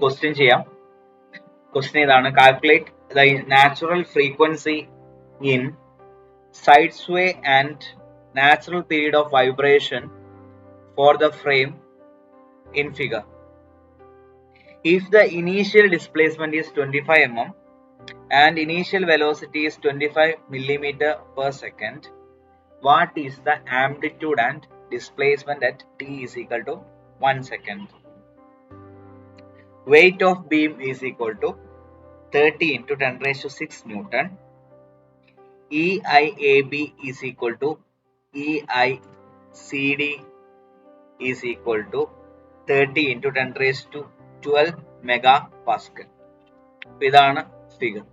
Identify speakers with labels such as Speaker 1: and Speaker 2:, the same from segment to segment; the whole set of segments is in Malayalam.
Speaker 1: ക്വസ്റ്റ്യൻ ചെയ്യാം. ക്വസ്റ്റ്യൻ ഇതാണ്: calculate the natural frequency in side sway and natural period of vibration for the frame in figure. If the initial displacement is 25 mm and initial velocity is 25 millimeter per second, what is the amplitude and displacement at t is equal to 1 second? Weight of beam is equal to 30 into 10 raised to 6 Newton. EIAB is equal to EICD is equal to 30 into 10 raised to 12 megapascal. ഇതാണ് ഫിഗർ.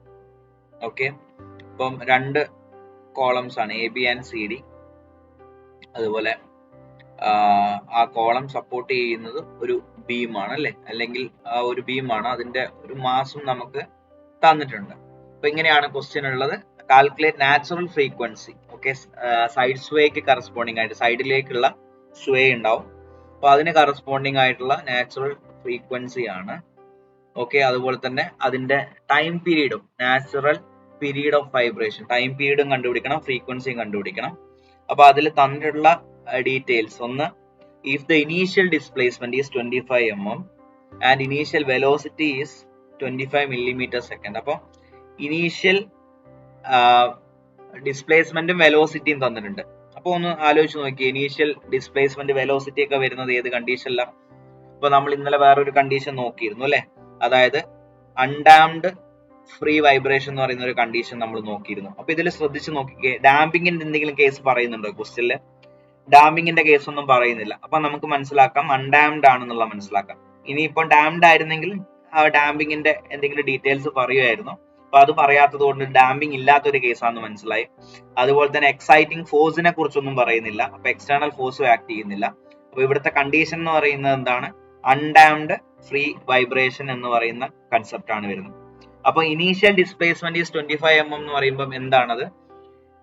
Speaker 1: ഓക്കെ, അപ്പം രണ്ട് കോളംസ് ആണ്, A B and C D. അതുപോലെ ആ കോളം സപ്പോർട്ട് ചെയ്യുന്നത് ഒരു ബീമാണ് അല്ലെ, അല്ലെങ്കിൽ ആ ഒരു ബീമാണ്. അതിന്റെ ഒരു മാസും നമുക്ക് തന്നിട്ടുണ്ട്. അപ്പൊ ഇങ്ങനെയാണ് ക്വസ്റ്റ്യൻ ഉള്ളത്. Calculate natural frequency. Okay, side sway corresponding ആയിട്ട് സൈഡിലേക്കുള്ള സ്വേ ഉണ്ടാവും. അപ്പൊ അതിന് കറസ്പോണ്ടിങ് ആയിട്ടുള്ള നാച്ചുറൽ ഫ്രീക്വൻസി ആണ്. ഓക്കെ, അതുപോലെ തന്നെ അതിന്റെ ടൈം പീരീഡും, natural period of vibration, time പീരീഡും കണ്ടുപിടിക്കണം, ഫ്രീക്വൻസിയും കണ്ടുപിടിക്കണം. അപ്പൊ അതിൽ തന്നിട്ടുള്ള ഡീറ്റെയിൽസ് ഒന്ന്: if the initial displacement is 25 mm and initial velocity is 25 millimeter second. അപ്പൊ ഇനീഷ്യൽ ഡിസ്പ്ലേസ്മെന്റും വെലോസിറ്റിയും തന്നിട്ടുണ്ട്. അപ്പൊ ഒന്ന് ആലോചിച്ച് നോക്കിയേ, ഇനീഷ്യൽ ഡിസ്പ്ലേസ്മെന്റ് വെലോസിറ്റി ഒക്കെ വരുന്നത് ഏത് കണ്ടീഷനിലാണ്? ഇപ്പൊ നമ്മൾ ഇന്നലെ വേറൊരു കണ്ടീഷൻ നോക്കിയിരുന്നു അല്ലെ, അതായത് അൺഡാംഡ് ഫ്രീ വൈബ്രേഷൻ എന്ന് പറയുന്ന ഒരു കണ്ടീഷൻ നമ്മൾ നോക്കിയിരുന്നു. അപ്പൊ ഇതിൽ ശ്രദ്ധിച്ച് നോക്കിക്കേ, ഡാമ്പിങ്ങിന്റെ എന്തെങ്കിലും കേസ് പറയുന്നുണ്ടോ ക്വസ്റ്റ്യനില്? ഡാമ്പിങ്ങിന്റെ കേസ് ഒന്നും പറയുന്നില്ല. അപ്പൊ നമുക്ക് മനസ്സിലാക്കാം അൺഡാംഡ് ആണെന്നുള്ള മനസ്സിലാക്കാം. ഇനിയിപ്പോ ഡാംഡ് ആയിരുന്നെങ്കിൽ ഡാമ്പിങ്ങിന്റെ എന്തെങ്കിലും ഡീറ്റെയിൽസ് പറയുമായിരുന്നു. അപ്പൊ അത് പറയാത്തത് കൊണ്ട് ഡാമ്പിങ് ഇല്ലാത്തൊരു കേസാണെന്ന് മനസ്സിലായി. അതുപോലെ തന്നെ എക്സൈറ്റിംഗ് ഫോഴ്സിനെ കുറിച്ചൊന്നും പറയുന്നില്ല, അപ്പൊ എക്സ്റ്റേണൽ ഫോഴ്സും ആക്ട് ചെയ്യുന്നില്ല. അപ്പൊ ഇവിടുത്തെ കണ്ടീഷൻ എന്ന് പറയുന്നത് എന്താണ്? അൺഡാംഡ് ഫ്രീ വൈബ്രേഷൻ എന്ന് പറയുന്ന കൺസെപ്റ്റ് ആണ് വരുന്നത്. അപ്പൊ ഇനീഷ്യൽ ഡിസ്പ്ലേസ്മെന്റ് ഈസ് 25 mm എന്ന് പറയുമ്പോൾ എന്താണത്?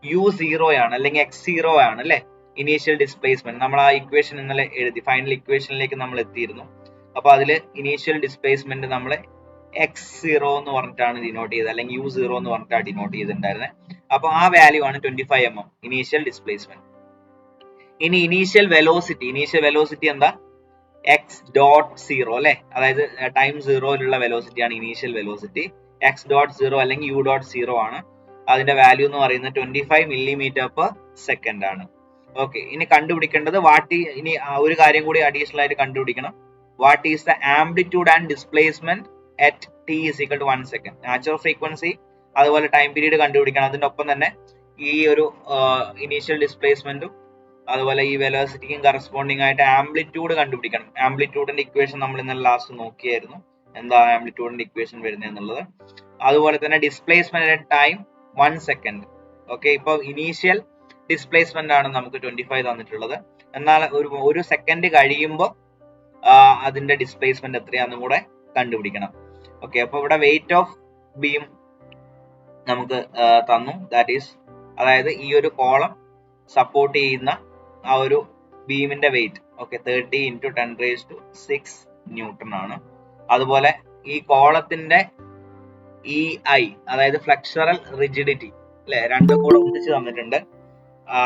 Speaker 1: u0 ആണ്, അല്ലെങ്കിൽ x0 ആണ് അല്ലെ ഇനീഷ്യൽ ഡിസ്പ്ലേസ്മെന്റ്. നമ്മൾ ആ ഇക്വേഷൻ ഇന്നലെ എഴുതി, ഫൈനൽ ഇക്വേഷനിലേക്ക് നമ്മൾ എത്തിയിരുന്നു. അപ്പൊ അതില് ഇനീഷ്യൽ ഡിസ്പ്ലേസ്മെന്റ് നമ്മൾ x0 എന്ന് പറഞ്ഞിട്ടാണ് ഡിനോട്ട് ചെയ്തത്, അല്ലെങ്കിൽ u0 എന്ന് പറഞ്ഞിട്ടാണ് ഡിനോട്ട് ചെയ്തിട്ടുണ്ടായിരുന്നത്. അപ്പൊ ആ വാല്യൂ ആണ് 25 mm ഇനീഷ്യൽ ഡിസ്പ്ലേസ്മെന്റ്. ഇനി ഇനീഷ്യൽ വെലോസിറ്റി എന്താ? x.0 അല്ലെ, അതായത് ടൈം സീറോയിലുള്ള വെലോസിറ്റി ആണ് ഇനീഷ്യൽ വെലോസിറ്റി. x.0 അല്ലെങ്കിൽ u.0 ആണ്. അതിന്റെ വാല്യൂ എന്ന് പറയുന്നത് 25 millimeter per second ആണ്. ഓക്കെ, ഇനി കണ്ടുപിടിക്കേണ്ടത് ഇനി ഒരു കാര്യം കൂടി അഡീഷണൽ ആയിട്ട് കണ്ടുപിടിക്കണം. What is the amplitude and displacement at t is equal to 1 second. Natural frequency അതുപോലെ ടൈം പീരീഡ് കണ്ടുപിടിക്കണം. അതിന്റെ ഒപ്പം തന്നെ ഈ ഒരു ഇനീഷ്യൽ ഡിസ്പ്ലേസ്മെന്റും അതുപോലെ ഈ വെലോസിറ്റിക്കും കറസ്പോണ്ടിങ് ആയിട്ട് ആംപ്ലിറ്റ്യൂഡ് കണ്ടുപിടിക്കണം. ആംപ്ലിറ്റ്യൂഡിന്റെ ഇക്വേഷൻ നമ്മൾ ഇന്നലെ ലാസ്റ്റ് നോക്കിയായിരുന്നു, എന്താ ആംപ്ലിറ്റ്യൂഡിന്റെ ഇക്വേഷൻ വരുന്നത് എന്നുള്ളത്. അതുപോലെ തന്നെ displacement at time 1 second. Okay, ഇപ്പൊ ഇനീഷ്യൽ ഡിസ്പ്ലേസ്മെന്റ് ആണ് നമുക്ക് 25 തന്നിട്ടുള്ളത്. എന്നാൽ ഒരു സെക്കൻഡ് കഴിയുമ്പോൾ അതിന്റെ ഡിസ്പ്ലേസ്മെന്റ് എത്രയാണെന്നും കൂടെ കണ്ടുപിടിക്കണം. ഓക്കെ, അപ്പൊ ഇവിടെ വെയിറ്റ് ഓഫ് ബീം നമുക്ക് തന്നു, ദാറ്റ് ഈസ്, അതായത് ഈ ഒരു കോളം സപ്പോർട്ട് ചെയ്യുന്ന ആ ഒരു ബീമിന്റെ wait 30 into 10 raised to 6 Newton ആണ്. അതുപോലെ ഈ കോളത്തിന്റെ EI, അതായത് ഫ്ലെക്സറൽ റിജിഡിറ്റി അല്ലെ, രണ്ടും കൂടെ ഒന്നിച്ച് തന്നിട്ടുണ്ട്.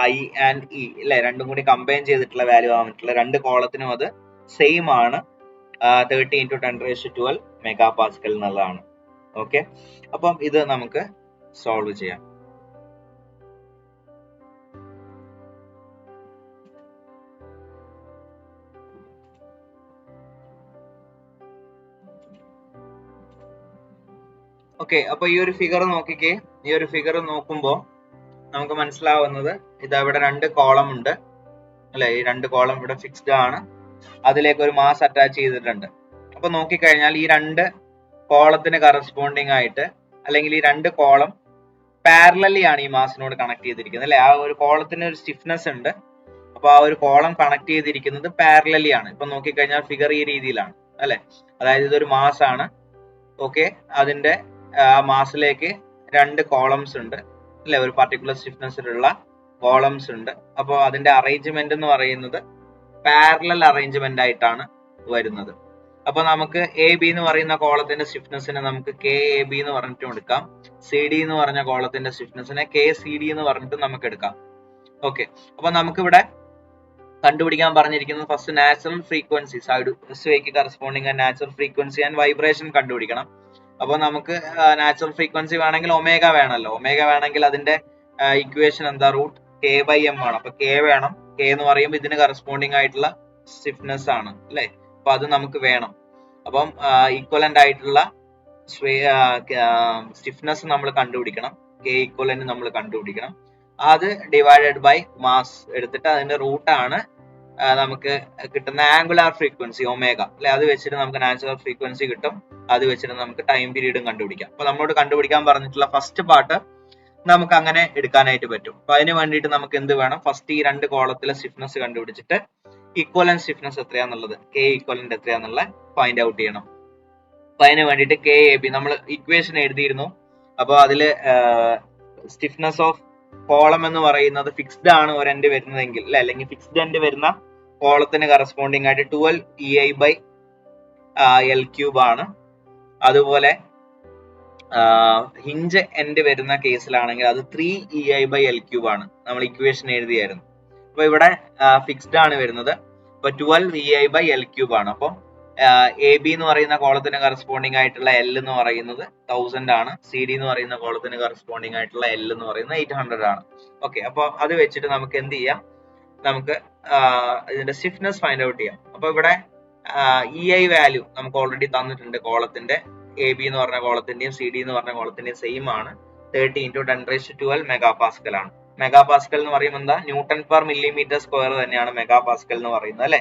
Speaker 1: I and E അല്ലെ, രണ്ടും കൂടി കമ്പൈൻ ചെയ്തിട്ടുള്ള വാല്യൂ തന്നിട്ടുള്ള രണ്ട് കോളത്തിനും അത് സെയിം ആണ്, 30 into 10 raised to 12 megapascal എന്നുള്ളതാണ്. ഓക്കെ, അപ്പം ഇത് നമുക്ക് സോൾവ് ചെയ്യാം. ഓക്കെ, അപ്പൊ ഈ ഒരു ഫിഗർ നോക്കിക്കേ. ഈ ഒരു ഫിഗർ നോക്കുമ്പോൾ നമുക്ക് മനസ്സിലാവുന്നത് ഇതവിടെ രണ്ട് കോളം ഉണ്ട് അല്ലെ, ഈ രണ്ട് കോളം ഇവിടെ ഫിക്സ്ഡ് ആണ്, അതിലേക്ക് ഒരു മാസ് അറ്റാച്ച് ചെയ്തിട്ടുണ്ട്. അപ്പൊ നോക്കിക്കഴിഞ്ഞാൽ ഈ രണ്ട് കോളത്തിന് കറസ്പോണ്ടിങ് ആയിട്ട്, അല്ലെങ്കിൽ ഈ രണ്ട് കോളം പാരലലി ആണ് ഈ മാസിനോട് കണക്ട് ചെയ്തിരിക്കുന്നത് അല്ലെ. ആ ഒരു കോളത്തിന് ഒരു സ്റ്റിഫ്നെസ് ഉണ്ട്, അപ്പൊ ആ ഒരു കോളം കണക്ട് ചെയ്തിരിക്കുന്നത് പാരലലി ആണ്. ഇപ്പൊ നോക്കിക്കഴിഞ്ഞാൽ ഫിഗർ ഈ രീതിയിലാണ് അല്ലെ, അതായത് ഇതൊരു മാസ് ആണ്. ഓക്കെ, അതിന്റെ മാസിലേക്ക് രണ്ട് കോളംസ് ഉണ്ട് അല്ലെ, ഒരു പർട്ടിക്കുലർ സ്റ്റിഫ്നെസ്സിലുള്ള കോളംസ് ഉണ്ട്. അപ്പോൾ അതിന്റെ അറേഞ്ച്മെന്റ് എന്ന് പറയുന്നത് പാരലൽ അറേഞ്ച്മെന്റ് ആയിട്ടാണ് വരുന്നത്. അപ്പൊ നമുക്ക് എ ബി എന്ന് പറയുന്ന കോളത്തിന്റെ സ്റ്റിഫ്നെസ്സിനെ നമുക്ക് കെ എ ബി എന്ന് പറഞ്ഞിട്ടും എടുക്കാം. സി ഡി എന്ന് പറഞ്ഞ കോളത്തിന്റെ സ്റ്റിഫ്നെസ്സിനെ കെ സി ഡി എന്ന് പറഞ്ഞിട്ട് നമുക്ക് എടുക്കാം. ഓക്കെ, അപ്പൊ നമുക്കിവിടെ കണ്ടുപിടിക്കാൻ പറഞ്ഞിരിക്കുന്നത് first natural frequency side wake corresponding natural frequency and vibration കണ്ടുപിടിക്കണം. അപ്പൊ നമുക്ക് നാച്ചുറൽ ഫ്രീക്വൻസി വേണമെങ്കിൽ ഒമേഗ വേണമല്ലോ. ഒമേഗ വേണമെങ്കിൽ അതിന്റെ ഇക്വേഷൻ എന്താ? റൂട്ട് കെ ബൈ എം ആണ്. അപ്പൊ കെ വേണം. കെ എന്ന് പറയുമ്പോൾ ഇതിന് കറസ്പോണ്ടിങ് ആയിട്ടുള്ള സ്റ്റിഫ്നെസ് ആണ് അല്ലെ. അപ്പൊ അത് നമുക്ക് വേണം. അപ്പം ഈക്വലന്റ് ആയിട്ടുള്ള സ്റ്റിഫ്നെസ് നമ്മൾ കണ്ടുപിടിക്കണം. കെ ഈക്വലന്റ് നമ്മൾ കണ്ടുപിടിക്കണം. അത് ഡിവൈഡഡ് ബൈ മാസ് എടുത്തിട്ട് അതിന്റെ റൂട്ടാണ് നമുക്ക് കിട്ടുന്ന ആംഗുലാർ ഫ്രീക്വൻസി ഒമേഗ അല്ലെ. അത് വെച്ചിട്ട് നമുക്ക് നാച്ചുറൽ ഫ്രീക്വൻസി കിട്ടും. അത് വെച്ചിട്ട് നമുക്ക് ടൈം പീരീഡും കണ്ടുപിടിക്കാം. അപ്പൊ നമ്മളോട് കണ്ടുപിടിക്കാൻ പറഞ്ഞിട്ടുള്ള ഫസ്റ്റ് പാർട്ട് നമുക്ക് അങ്ങനെ എടുക്കാനായിട്ട് പറ്റും. അപ്പൊ അതിന് വേണ്ടിയിട്ട് നമുക്ക് എന്ത് വേണം? ഫസ്റ്റ് ഈ രണ്ട് കോളത്തിലെ സ്റ്റിഫ്നെസ് കണ്ടുപിടിച്ചിട്ട് ഈക്വലന്റ് സ്റ്റിഫ്നെസ് എത്രയാന്നുള്ളത്, കെ ഈക്വലന്റ് എത്രയാന്നുള്ള ഫൈൻഡ് ഔട്ട് ചെയ്യണം. അപ്പൊ അതിന് വേണ്ടിയിട്ട് കെ എ ബി നമ്മൾ ഇക്വേഷൻ എഴുതിയിരുന്നു. അപ്പൊ അതില് സ്റ്റിഫ്നെസ് ഓഫ് കോളം എന്ന് പറയുന്നത് ഫിക്സ്ഡ് ആണ് ഒരു എൻഡ് വരുന്നതെങ്കിൽ അല്ലെ, അല്ലെങ്കിൽ ഫിക്സ്ഡ് എൻഡ് വരുന്ന കോളത്തിന് കറസ്പോണ്ടിങ് ആയിട്ട് 12 EI by L ക്യൂബ് ആണ്. അതുപോലെ ഹിഞ്ച് എൻഡ് വരുന്ന കേസിലാണെങ്കിൽ അത് 3 EI by L ക്യൂബ് ആണ്. നമ്മൾ ഇക്വേഷൻ എഴുതിയായിരുന്നു. അപ്പൊ ഇവിടെ ഫിക്സ്ഡ് ആണ് വരുന്നത്. അപ്പൊ 12 EI by L ക്യൂബ് ആണ്. അപ്പം എ ബി എന്ന് പറയുന്ന കോളത്തിന് കറസ്പോണ്ടിങ് ആയിട്ടുള്ള എൽ എന്ന് പറയുന്നത് 1000 ആണ്. സി ഡി എന്ന് പറയുന്ന കോളത്തിന് കറസ്പോണ്ടിങ് ആയിട്ടുള്ള എൽ എന്ന് പറയുന്നത് 800 ആണ്. ഓക്കെ, അപ്പൊ അത് വെച്ചിട്ട് നമുക്ക് എന്ത് ചെയ്യാം? നമുക്ക് ഇതിന്റെ സ്റ്റിഫ്നെസ് ഫൈൻഡ് ഔട്ട് ചെയ്യാം. അപ്പൊ ഇവിടെ EI വാല്യൂ നമുക്ക് ഓൾറെഡി തന്നിട്ടുണ്ട്. കോളത്തിന്റെ എ ബി എന്ന് പറഞ്ഞ കോളത്തിന്റെയും സി ഡി എന്ന് പറഞ്ഞ കോളത്തിന്റെയും സെയിം ആണ്. 30 × 10⁻12 മെഗാ പാസ്കൽ ആണ്. മെഗാ പാസ്കൽ എന്ന് പറയുമ്പോൾ എന്താ? ന്യൂട്ടൺ പെർ മില്ലിമീറ്റർ സ്ക്വയർ തന്നെയാണ് മെഗാ പാസ്കൽ എന്ന് പറയുന്നത് അല്ലെ.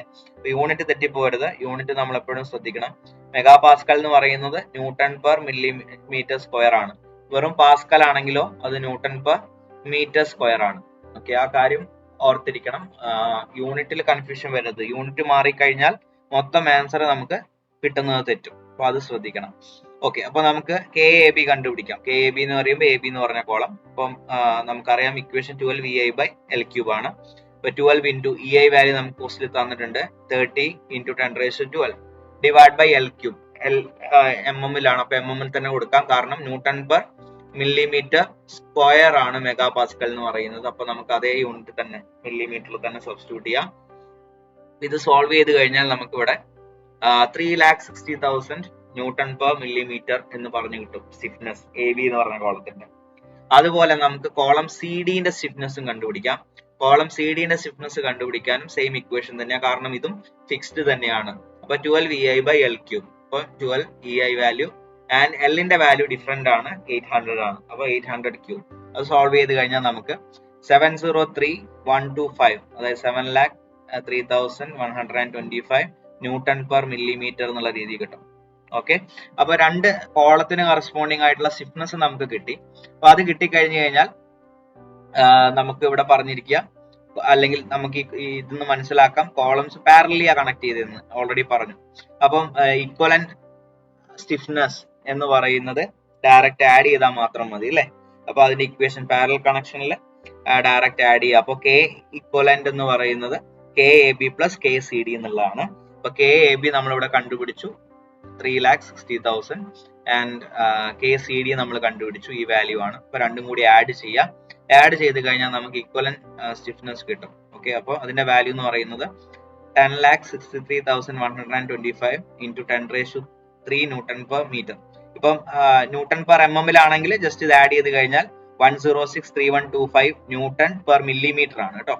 Speaker 1: യൂണിറ്റ് തെറ്റിപ്പോരുത്. യൂണിറ്റ് നമ്മൾ എപ്പോഴും ശ്രദ്ധിക്കണം. മെഗാ പാസ്കൽ എന്ന് പറയുന്നത് ന്യൂട്ടൺ പെർ മില്ലിമീറ്റർ സ്ക്വയർ ആണ്. വെറും പാസ്കൽ ആണെങ്കിലോ അത് ന്യൂട്ടൺ പെർ മീറ്റർ സ്ക്വയർ ആണ്. ഓക്കെ, ആ കാര്യം ഓർത്തിരിക്കണം. യൂണിറ്റിൽ കൺഫ്യൂഷൻ വരരുത്. യൂണിറ്റ് മാറിക്കഴിഞ്ഞാൽ മൊത്തം ആൻസർ നമുക്ക് കിട്ടുന്നത് തെറ്റും. അപ്പൊ അത് ശ്രദ്ധിക്കണം. ഓക്കെ, അപ്പൊ നമുക്ക് കെ എ ബി കണ്ടുപിടിക്കാം. കെ എ ബി എന്ന് പറയുമ്പോൾ എ ബി എന്ന് പറഞ്ഞ കോളം. അപ്പം നമുക്കറിയാം equation 12 EI by L cube ആണ്. ഇപ്പൊ 12 into EI വാല്യൂ നമുക്ക് ക്വസ്റ്റിൽ തന്നിട്ടുണ്ട്. 30 × 10⁻12 divide by L cube. L MM-ലാണ്. അപ്പൊ MM-ൽ തന്നെ കൊടുക്കാം. കാരണം ന്യൂട്ടൺ പെർ മില്ലിമീറ്റർ സ്ക്വയർ ആണ് മെഗാ പാസ്കൽ എന്ന് പറയുന്നത്. അപ്പൊ നമുക്ക് അതേ യൂണിറ്റ് തന്നെ മില്ലിമീറ്ററിൽ തന്നെ സബ്സ്റ്റിറ്റ്യൂട്ട് ചെയ്യാം. ഇത് സോൾവ് ചെയ്ത് കഴിഞ്ഞാൽ നമുക്ക് ഇവിടെ 3,60,000 ന്യൂട്ടൺ പെർ മില്ലിമീറ്റർ എന്ന് പറഞ്ഞു കിട്ടും സ്റ്റിഫ്നെസ് എ ബി എന്ന് പറഞ്ഞ കോളത്തിന്റെ. അതുപോലെ നമുക്ക് കോളം സി ഡിന്റെ സ്റ്റിഫ്നെസ്സും കണ്ടുപിടിക്കാം. കോളം സി ഡിന്റെ സ്റ്റിഫ്നെസ് കണ്ടുപിടിക്കാനും സെയിം ഇക്വേഷൻ തന്നെയാണ്. കാരണം ഇതും ഫിക്സ്ഡ് തന്നെയാണ്. അപ്പൊ 12 EI by L ക്യൂബ്. അപ്പൊ 12 EI വാല്യൂ ആൻഡ് എല്ലിന്റെ വാല്യൂ ഡിഫറെന്റ് ആണ്, 800 ആണ്. അപ്പൊ 800 ക്യൂബ്. അത് സോൾവ് ചെയ്ത് കഴിഞ്ഞാൽ നമുക്ക് 703,125 അതായത് 7,03,125 ന്യൂട്ടൺ പെർ മില്ലിമീറ്റർ എന്നുള്ള രീതി കിട്ടും. ഓക്കെ, അപ്പൊ രണ്ട് കോളത്തിന് കറസ്പോണ്ടിങ് ആയിട്ടുള്ള സ്റ്റിഫ്നെസ് നമുക്ക് കിട്ടി. അപ്പൊ അത് കിട്ടിക്കഴിഞ്ഞു കഴിഞ്ഞാൽ നമുക്ക് ഇവിടെ പറഞ്ഞിരിക്കുക, അല്ലെങ്കിൽ നമുക്ക് ഇതൊന്ന് മനസ്സിലാക്കാം. കോളംസ് പാരലലിയാ കണക്ട് ചെയ്തെന്ന് ഓൾറെഡി പറഞ്ഞു. അപ്പം ഈക്വലന്റ് സ്റ്റിഫ്നെസ് എന്ന് പറയുന്നത് ഡയറക്റ്റ് ആഡ് ചെയ്താൽ മാത്രം മതി അല്ലെ. അപ്പൊ അതിന്റെ ഇക്വേഷൻ പാരലൽ കണക്ഷനിൽ ഡയറക്റ്റ് ആഡ് ചെയ്യുക. അപ്പൊ കെ ഈക്വലന്റ് എന്ന് പറയുന്നത് K A B plus K C D എന്നുള്ളതാണ്. അപ്പൊ കെ എ ബി നമ്മളിവിടെ കണ്ടുപിടിച്ചു 3,60,000 ആൻഡ് കെ സി ഡി നമ്മൾ കണ്ടുപിടിച്ചു. ഈ വാല്യൂ ആണ്. അപ്പൊ രണ്ടും കൂടി ആഡ് ചെയ്യാം. ആഡ് ചെയ്ത് കഴിഞ്ഞാൽ നമുക്ക് ഈക്വലന്റ് സ്റ്റിഫ്നെസ് കിട്ടും. ഓക്കെ, അപ്പോൾ അതിന്റെ വാല്യൂ എന്ന് പറയുന്നത് 10,63,125 × 10⁻3 ന്യൂട്ടൺ പെർ മീറ്റർ. ഇപ്പം ന്യൂട്ടൺ പെർ MM-ലാണെങ്കിൽ ജസ്റ്റ് ഇത് ആഡ് ചെയ്ത് കഴിഞ്ഞാൽ 1063125 ന്യൂട്ടൺ പെർ മില്ലിമീറ്റർ ആണ് കേട്ടോ.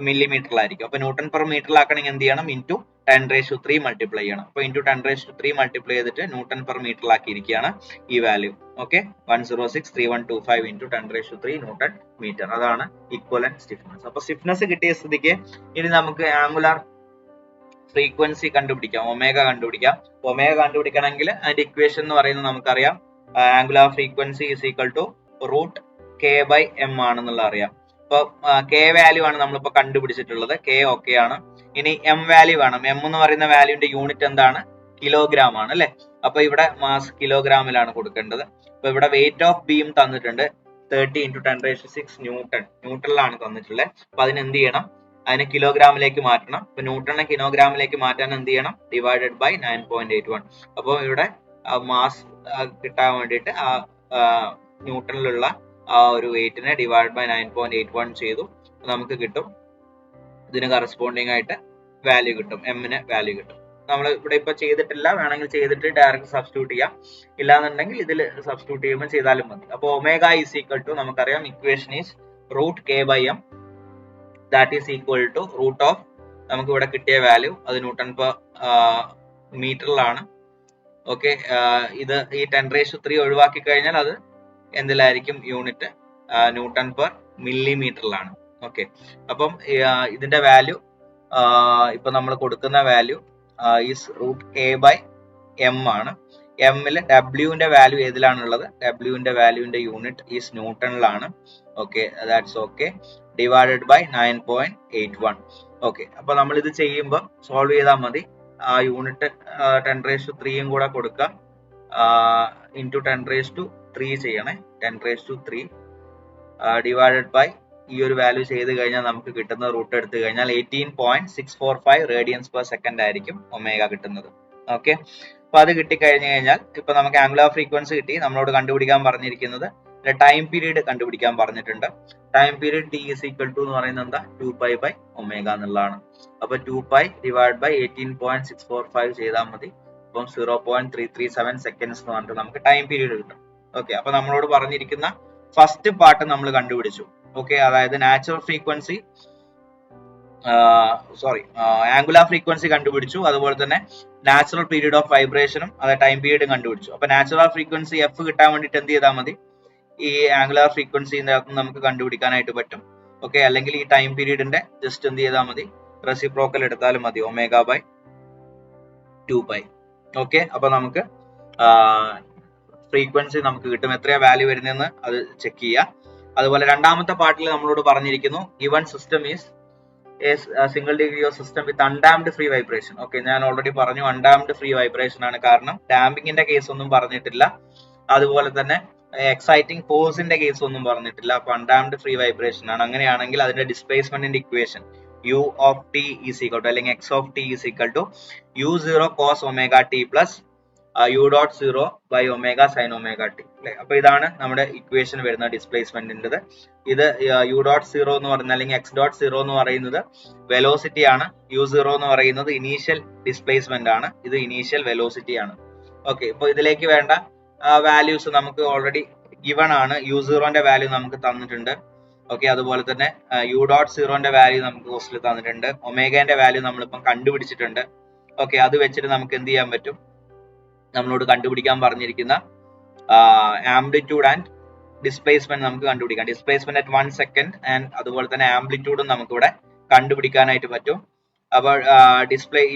Speaker 1: മില്ലിമീറ്ററിലായിരിക്കും. അപ്പൊ ന്യൂട്ടൺ പെർ മീറ്ററിലാക്കണമെങ്കിൽ എന്ത് ചെയ്യണം? ഇൻറ്റു 10⁻3 മൾട്ടിപ്ലൈ ചെയ്യണം. അപ്പൊ ഇൻറ്റു 10⁻3 മൾട്ടിപ്ലൈ ചെയ്തിട്ട് ന്യൂട്ടൺ പെർ മീറ്ററിലാക്കിയിരിക്കുകയാണ് ഈ വാല്യൂ. Okay, 1063125 × 10⁻3 newton metre. അതാണ് ഈക്വലന്റ് സ്റ്റിഫ്നെസ്. അപ്പൊ സ്റ്റിഫ്നെസ് കിട്ടിയ സ്ഥിതിക്ക് ഇനി നമുക്ക് ആംഗുലാർ ഫ്രീക്വൻസി കണ്ടുപിടിക്കാം. ഒമേഗ കണ്ടുപിടിക്കാം. ഒമേഗ കണ്ടുപിടിക്കണമെങ്കിൽ അതിന്റെ ഇക്വേഷൻ എന്ന് പറയുന്നത് നമുക്കറിയാം. Angular frequency is equal to root K by M ആണെന്നുള്ള അറിയാം. ഇപ്പൊ കെ വാല്യൂ ആണ് നമ്മളിപ്പോ കണ്ടുപിടിച്ചിട്ടുള്ളത്. കെ ഓക്കെ ആണ്. ഇനി എം വാല്യൂ വേണം. എം എന്ന് പറയുന്ന വാല്യൂന്റെ യൂണിറ്റ് എന്താണ്? കിലോഗ്രാം ആണ് അല്ലെ. അപ്പൊ ഇവിടെ മാസ് കിലോഗ്രാമിലാണ് കൊടുക്കേണ്ടത്. അപ്പൊ ഇവിടെ വെയിറ്റ് ഓഫ് ബീം തന്നിട്ടുണ്ട് 30 × 10⁻6 ന്യൂട്ടൺ. ന്യൂട്ടണിലാണ് തന്നിട്ടുള്ളത്. അപ്പൊ അതിന് എന്ത് ചെയ്യണം? അതിനെ കിലോഗ്രാമിലേക്ക് മാറ്റണം. ഇപ്പൊ ന്യൂട്ടണിനെ കിലോഗ്രാമിലേക്ക് മാറ്റാൻ എന്ത് ചെയ്യണം? Divided by 9.81. അപ്പോൾ ഇവിടെ മാസ് കിട്ടാൻ വേണ്ടിയിട്ട് ആ ന്യൂട്ടണിലുള്ള ആ ഒരു വെയിറ്റിനെ ഡിവൈഡ് ബൈ 9.81 ചെയ്തു. നമുക്ക് കിട്ടും ഇതിന് കറസ്പോണ്ടിങ് ആയിട്ട് വാല്യൂ കിട്ടും, എമ്മിന് വാല്യൂ കിട്ടും. നമ്മൾ ഇവിടെ ഇപ്പൊ ചെയ്തിട്ടില്ല, വേണമെങ്കിൽ ചെയ്തിട്ട് ഡയറക്റ്റ് സബ്സ്റ്റിറ്റ്യൂട്ട് ചെയ്യാം, ഇല്ലാന്നുണ്ടെങ്കിൽ ഇതിൽ സബ്സ്റ്റിറ്റ്യൂട്ട് ചെയ്യുമ്പോൾ ചെയ്താലും മതി. അപ്പോൾ ഒമേഗ ഈസ് ഈക്വൽ ടു നമുക്കറിയാം equation is root K by M, that is equal to root of നമുക്ക് ഇവിടെ കിട്ടിയ വാല്യൂ അത് ന്യൂട്ടൺ പെർ മീറ്ററിലാണ്. ഓക്കെ, ഇത് ഈ 10⁻³ ഒഴിവാക്കി കഴിഞ്ഞാൽ അത് എന്തിലായിരിക്കും? യൂണിറ്റ് ന്യൂട്ടൺ പെർ മില്ലിമീറ്ററിലാണ്. ഓക്കെ, അപ്പം ഇതിന്റെ വാല്യൂ ഇപ്പൊ നമ്മൾ കൊടുക്കുന്ന value is root K by M ആണ്. എമ്മില് ഡബ്ല്യുവിന്റെ വാല്യൂ ഏതിലാണുള്ളത്? ഡബ്ല്യുവിന്റെ വാല്യൂവിന്റെ യൂണിറ്റ് ഈസ് ന്യൂട്ടണിലാണ്. Okay, that's okay, divided by 9.81. Okay, അപ്പൊ നമ്മൾ ഇത് ചെയ്യുമ്പോൾ സോൾവ് ചെയ്താൽ മതി. ആ യൂണിറ്റ് 10⁻³ കൂടെ കൊടുക്കുക, ഇൻറ്റു 10⁻³ ചെയ്യണേ. 10⁻³ ഡിവൈഡഡ് ബൈ ഈ ഒരു വാല്യൂ ചെയ്ത് കഴിഞ്ഞാൽ നമുക്ക് കിട്ടുന്ന റൂട്ട് എടുത്തു കഴിഞ്ഞാൽ 18.645 റേഡിയൻസ് പെർ സെക്കൻഡ് ആയിരിക്കും ഒമേഗ കിട്ടുന്നത്. ഓക്കെ, അപ്പൊ അത് കിട്ടിക്കഴിഞ്ഞു കഴിഞ്ഞാൽ ഇപ്പൊ നമുക്ക് ആംഗുലർ ഫ്രീക്വൻസി കിട്ടി. നമ്മളോട് കണ്ടുപിടിക്കാൻ പറഞ്ഞിരിക്കുന്നത് ടൈം പീരീഡ് കണ്ടുപിടിക്കാൻ പറഞ്ഞിട്ടുണ്ട്. Time period T is equal to എന്ന് പറയുന്നത് എന്താ? 2π ബൈ ഒമേഗ എന്നുള്ളതാണ്. അപ്പൊ 2π ഡിവൈഡ് ബൈ 18.645 ചെയ്താൽ മതി. അപ്പം 0.337 സെക്കൻഡ്സ് എന്ന് പറഞ്ഞിട്ട് നമുക്ക് ടൈം പീരീഡ് കിട്ടും. ഓക്കെ, അപ്പൊ നമ്മളോട് പറഞ്ഞിരിക്കുന്ന ഫസ്റ്റ് പാർട്ട് നമ്മൾ കണ്ടുപിടിച്ചു. ഓക്കെ, അതായത് നാച്ചുറൽ ഫ്രീക്വൻസി ആംഗുലാർ ഫ്രീക്വൻസി കണ്ടുപിടിച്ചു. അതുപോലെ തന്നെ നാച്ചുറൽ പീരീഡ് ഓഫ് വൈബ്രേഷനും അത് ടൈം പീരീഡും കണ്ടുപിടിച്ചു. അപ്പൊ നാച്ചുറൽ ഫ്രീക്വൻസി എഫ് കിട്ടാൻ വേണ്ടിയിട്ട് എന്ത് ചെയ്താൽ മതി? ഈ ആംഗുലാർ ഫ്രീക്വൻസിന്റെ അകത്ത് നമുക്ക് കണ്ടുപിടിക്കാനായിട്ട് പറ്റും. ഓക്കെ, അല്ലെങ്കിൽ ഈ ടൈം പീരീഡിന്റെ ജസ്റ്റ് എന്ത് ചെയ്താൽ മതി? റെസിപ്രോക്കൽ എടുത്താലും മതി, ഒമേഗ ബൈ 2π. ഓക്കെ, അപ്പൊ നമുക്ക് ഫ്രീക്വൻസി നമുക്ക് കിട്ടും. എത്രയാ വാല്യൂ വരുന്നതെന്ന് അത് ചെക്ക് ചെയ്യുക. അതുപോലെ രണ്ടാമത്തെ പാർട്ടിൽ നമ്മളോട് പറഞ്ഞിരിക്കുന്നു given system is single degree of system with undamped free vibration. Okay, ഞാൻ ഓൾറെഡി പറഞ്ഞു അൺഡാംഡ് ഫ്രീ വൈബ്രേഷൻ ആണ്, കാരണം ഡാമ്പിങ്ങിന്റെ കേസ് ഒന്നും പറഞ്ഞിട്ടില്ല, അതുപോലെ തന്നെ എക്സൈറ്റിംഗ് ഫോഴ്സിന്റെ കേസ് ഒന്നും പറഞ്ഞിട്ടില്ല. അപ്പൊ അൺഡാംഡ് ഫ്രീ വൈബ്രേഷൻ ആണ്. അങ്ങനെയാണെങ്കിൽ അതിന്റെ ഡിസ്പ്ലേസ്മെന്റിന്റെ equation u of T is equal to അല്ലെങ്കിൽ x of T is equal to u0 cos omega T plus u.0 by omega sine omega T അല്ലെ. അപ്പൊ ഇതാണ് നമ്മുടെ ഇക്വേഷൻ വരുന്ന ഡിസ്പ്ലേസ്മെന്റിന്റെ. ഇത് u.0 എന്ന് പറയുന്നത് അല്ലെങ്കിൽ x.0 എന്ന് പറയുന്നത് വെലോസിറ്റി ആണ്. u0 എന്ന് പറയുന്നത് ഇനീഷ്യൽ ഡിസ്പ്ലേസ്മെന്റ് ആണ്. ഇത് ഇനീഷ്യൽ വെലോസിറ്റി ആണ്. ഓക്കെ, ഇപ്പൊ ഇതിലേക്ക് വേണ്ട വാല്യൂസ് നമുക്ക് ഓൾറെഡി ഗിവൺ ആണ്. u0ന്റെ വാല്യൂ നമുക്ക് തന്നിട്ടുണ്ട്. ഓക്കെ, അതുപോലെ തന്നെ u.0ന്റെ വാല്യൂ നമുക്ക് ക്വസ്റ്റിൽ തന്നിട്ടുണ്ട്. ഒമേഗന്റെ വാല്യൂ നമ്മളിപ്പം കണ്ടുപിടിച്ചിട്ടുണ്ട്. ഓക്കെ, അത് വെച്ചിട്ട് നമുക്ക് എന്ത് ചെയ്യാൻ പറ്റും? നമ്മളോട് കണ്ടുപിടിക്കാൻ പറഞ്ഞിരിക്കുന്ന ആംപ്ലിറ്റ്യൂഡ് ആൻഡ് ഡിസ്പ്ലേസ്മെന്റ് നമുക്ക് കണ്ടുപിടിക്കാം. ഡിസ്പ്ലേസ്മെന്റ് അറ്റ് 1 സെക്കൻഡ് ആൻഡ് അതുപോലെ തന്നെ ആംപ്ലിറ്റ്യൂഡും നമുക്ക് ഇവിടെ കണ്ടുപിടിക്കാനായിട്ട് പറ്റും. അപ്പോൾ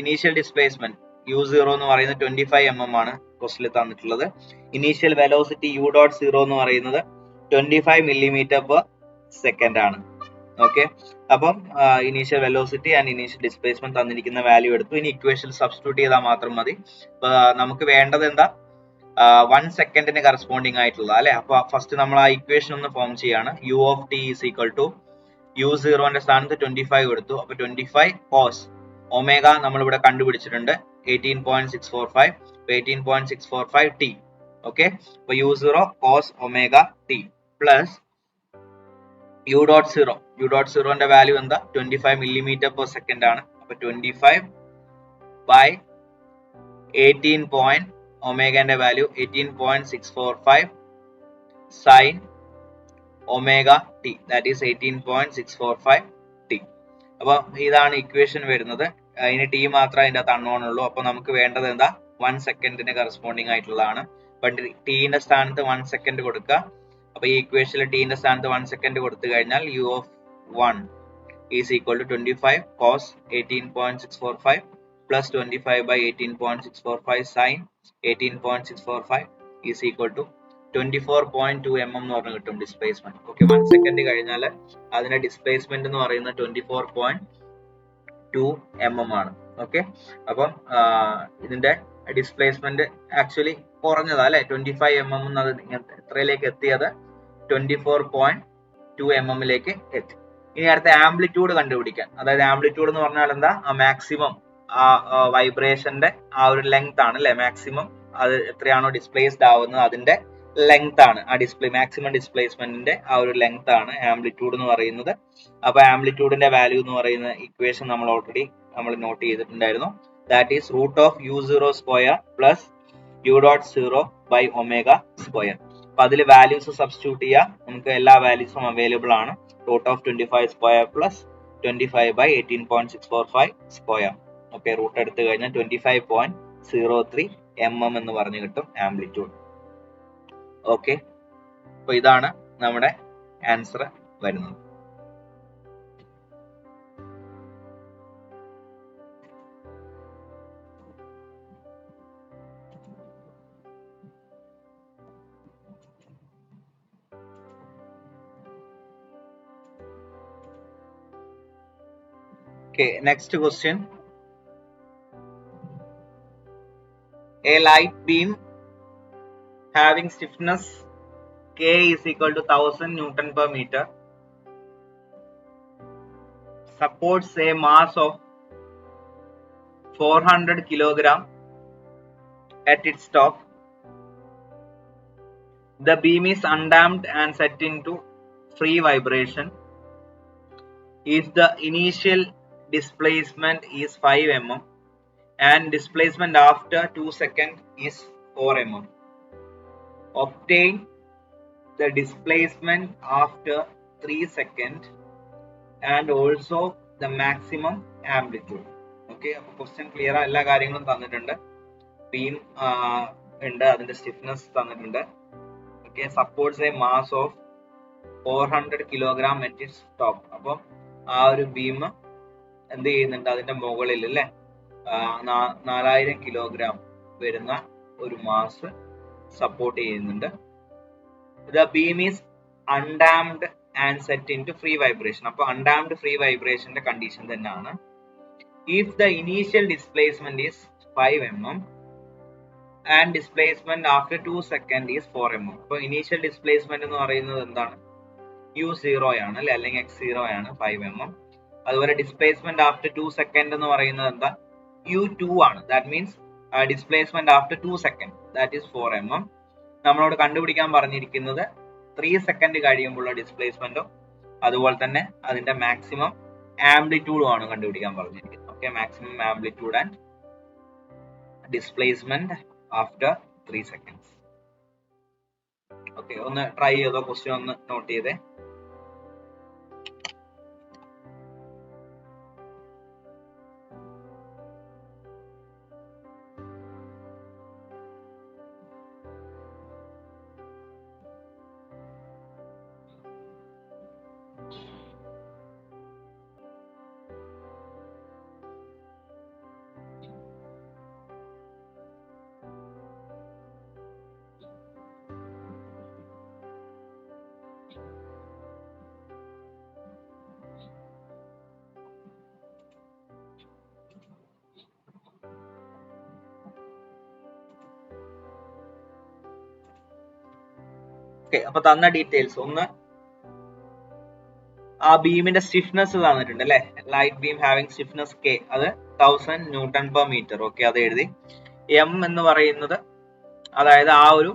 Speaker 1: ഇനീഷ്യൽ ഡിസ്പ്ലേസ്മെന്റ് u0 എന്ന് പറയുന്നത് 25 mm ആണ് ക്വസ്റ്റിൽ തന്നിട്ടുള്ളത്. ഇനീഷ്യൽ വെലോസിറ്റി u.0 എന്ന് പറയുന്നത് 25 millimeter per second ആണ്. ഓക്കെ, അപ്പം initial velocity and initial displacement തന്നിരിക്കുന്ന വാല്യൂ എടുത്തു. ഇനി ഇക്വേഷനിൽ സബ്സ്റ്റിറ്റ്യൂട്ട് ചെയ്താൽ മാത്രം മതി. നമുക്ക് വേണ്ടത് എന്താ? 1 സെക്കൻഡിന് കറസ്പോണ്ടിങ് ആയിട്ടുള്ള അല്ലെ. അപ്പൊ ഫസ്റ്റ് നമ്മൾ ആ ഇക്വേഷൻ ഒന്ന് ഫോം ചെയ്യാണ്. u of T is equal to u0ന്റെ സ്ഥാനത്ത് 25 എടുത്തു. അപ്പൊ 25 cos ഒമേഗ നമ്മൾ ഇവിടെ കണ്ടുപിടിച്ചിട്ടുണ്ട് 18.645. 18.645 t. ഓക്കെ, അപ്പൊ u0 cos omega t plus u.0ന്റെ വാല്യൂ എന്താ? 25 millimeter per second ആണ്. അപ്പൊ 25 by 18. ഒമേഗന്റെ value 18.645 sin omega T, that is 18.645 t. അപ്പൊ ഇതാണ് ഇക്വേഷൻ വരുന്നത്. അതിന് ടി മാത്രമേ അതിന്റെ അകത്ത് അൺനോൺ ഉള്ളൂ. അപ്പൊ നമുക്ക് വേണ്ടത് എന്താ? 1 സെക്കൻഡിന് കറസ്പോണ്ടിങ് ആയിട്ടുള്ളതാണ്. അപ്പൊ ടിന്റെ സ്ഥാനത്ത് 1 സെക്കൻഡ് കൊടുക്കുക. അപ്പൊ ഈ ഇക്വേഷനിൽ ടിന്റെ സ്ഥാനത്ത് 1 സെക്കൻഡ് കൊടുത്തു കഴിഞ്ഞാൽ u of 1 is equal to 25 cos 18.645 plus 25 by 18.645 sin 18.645 is equal to 24.2 mm എന്ന് പറഞ്ഞു കിട്ടും ഡിസ്പ്ലേസ്മെന്റ്. ഓക്കെ, 1 സെക്കൻഡ് കഴിഞ്ഞാൽ അതിന്റെ ഡിസ്പ്ലേസ്മെന്റ് എന്ന് പറയുന്നത് 24.2 mm ആണ്. ഓക്കെ, അപ്പം ഇതിന്റെ ഡിസ്പ്ലേസ്മെന്റ് ആക്ച്വലി കുറഞ്ഞതാ അല്ലെ. 25 mm എത്രയിലേക്ക് എത്തിയത്? 24.2 mm എത്തി. ഇനി അടുത്ത ആംപ്ലിറ്റ്യൂഡ് കണ്ടുപിടിക്കാൻ. അതായത് ആംപ്ലിറ്റ്യൂഡ് എന്ന് പറഞ്ഞാൽ എന്താ, ആ മാക്സിമം ആ വൈബ്രേഷന്റെ ആ ഒരു ലെങ്ത് ആണ് അല്ലെ, മാക്സിമം അത് എത്രയാണോ ഡിസ്പ്ലേസ്ഡ് ആവുന്നത് അതിന്റെ ലെങ്ത് ആണ്, ആ മാക്സിമം ഡിസ്പ്ലേസ്മെന്റിന്റെ ആ ഒരു ലെങ്ത് ആണ് ആംപ്ലിറ്റ്യൂഡ് എന്ന് പറയുന്നത്. അപ്പൊ ആംപ്ലിറ്റ്യൂഡിന്റെ വാല്യൂ എന്ന് പറയുന്ന ഇക്വേഷൻ നമ്മൾ ഓൾറെഡി നോട്ട് ചെയ്തിട്ടുണ്ടായിരുന്നു. That is √u0² plus u.0/ω². അപ്പൊ അതിൽ വാല്യൂസ് സബ്സ്റ്റിറ്റ്യൂട്ട് ചെയ്യാം. നമുക്ക് എല്ലാ വാല്യൂസും അവൈലബിൾ ആണ്. √25² പ്ലസ് 25/18.645². ഓക്കെ, റൂട്ട് എടുത്തു കഴിഞ്ഞാൽ 25.03 mm എന്ന് പറഞ്ഞു കിട്ടും ആംപ്ലിറ്റ്യൂഡ്. ഓക്കെ, അപ്പൊ ഇതാണ് നമ്മുടെ ആൻസർ വരുന്നത്. Okay, next question. A light beam having stiffness K is equal to 1000 Newton per meter supports a mass of 400 kilogram at its top. The beam is undamped and set into free vibration. If the initial displacement is 5 mm and displacement after 2 seconds is 4 mm. Obtain the displacement after 3 seconds and also the maximum amplitude. Okay, അപ്പോൾ ക്വസ്റ്റ്യൻ ക്ലിയർ ആ, എല്ലാ കാര്യങ്ങളും തന്നിട്ടുണ്ട്. ബീം ഉണ്ട്, അതിന്റെ സ്റ്റിഫ്നെസ് തന്നിട്ടുണ്ട്. Okay, supports A mass of 400 kilogram at its top. അപ്പം ആ ഒരു ബീം എന്ത് ചെയ്യുന്നുണ്ട്, അതിന്റെ മുകളിൽ അല്ലെ 4000 കിലോഗ്രാം വരുന്ന ഒരു മാസ് സപ്പോർട്ട് ചെയ്യുന്നുണ്ട്. The beam is undamped and set into free vibration. അപ്പോൾ undamped free vibrationന്റെ കണ്ടീഷൻ തന്നെയാണ്. If the initial displacement is 5 mm and displacement after 2 seconds is 4 mm. അപ്പോൾ initial displacement എന്ന് പറയുന്നത് എന്താണ്, u0 ആണ് അല്ലെ, അല്ലെങ്കിൽ x0 ആണ് 5 mm. അതുപോലെ ഡിസ്പ്ലേസ്മെന്റ് ആഫ്റ്റർ 2 സെക്കൻഡ് എന്ന് പറയുന്നത് എന്താ, u2 ആണ്. That means displacement after 2 second, that is 4 mm. നമ്മളോട് കണ്ടുപിടിക്കാൻ പറഞ്ഞിരിക്കുന്നത് 3 സെക്കൻഡ് കഴിയുമ്പോഴുള്ള ഡിസ്പ്ലേസ്മെന്റും അതുപോലെ തന്നെ അതിന്റെ മാക്സിമം ആംപ്ലിറ്റ്യൂഡും ആണ് കണ്ടുപിടിക്കാൻ പറഞ്ഞിരിക്കുന്നത്. Okay, maximum amplitude and displacement after 3 seconds. Okay, ഒന്ന് ട്രൈ ചെയ്തോ, ക്വസ്റ്റ്യൻ ഒന്ന് നോട്ട് ചെയ്തേ. അപ്പൊ തന്ന ഡീറ്റെയിൽസ് ഒന്ന്, ആ ബീമിന്റെ സ്റ്റിഫ്നെസ് തന്നിട്ടുണ്ട് അല്ലെ, light beam having stiffness K, അത് 1000 ന്യൂട്ടൺ പെർ മീറ്റർ. ഓക്കെ, അത് എഴുതി. M എന്ന് പറയുന്നത് അതായത് ആ ഒരു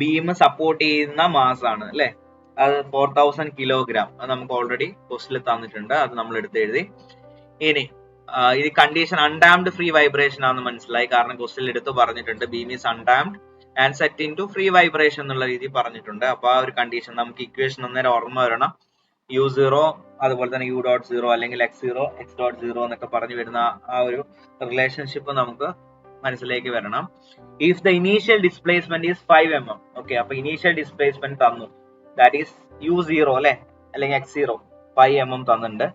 Speaker 1: ബീം സപ്പോർട്ട് ചെയ്യുന്ന മാസ് ആണ് അല്ലെ, അത് 4000 കിലോഗ്രാം. അത് നമുക്ക് ഓൾറെഡി ക്വസ്റ്റിൽ തന്നിട്ടുണ്ട്, അത് നമ്മൾ എടുത്ത് എഴുതി. ഇനി ഇത് കണ്ടീഷൻ അൺഡാംഡ് ഫ്രീ വൈബ്രേഷൻ ആണെന്ന് മനസ്സിലായി, കാരണം ക്വസ്റ്റിൽ എടുത്ത് പറഞ്ഞിട്ടുണ്ട് beam is undamped and set into free vibration എന്നുള്ള രീതി പറഞ്ഞിട്ടുണ്ട്. അപ്പൊ ആ ഒരു കണ്ടീഷൻ നമുക്ക് ഇക്വേഷൻ അന്നേരം ഓർമ്മ വരണം. u0 അതുപോലെ തന്നെ u.0 അല്ലെങ്കിൽ x0 x.0 എന്നൊക്കെ പറഞ്ഞു വരുന്ന ആ ഒരു റിലേഷൻഷിപ്പ് നമുക്ക് മനസ്സിലേക്ക് വരണം. If the initial displacement is 5 mm. Okay, അപ്പൊ ഇനീഷ്യൽ ഡിസ്പ്ലേസ്മെന്റ് തന്നു, ദാറ്റ് ഈസ് u0 അല്ലെ, അല്ലെങ്കിൽ x0 5 mm തന്നിട്ടുണ്ട്.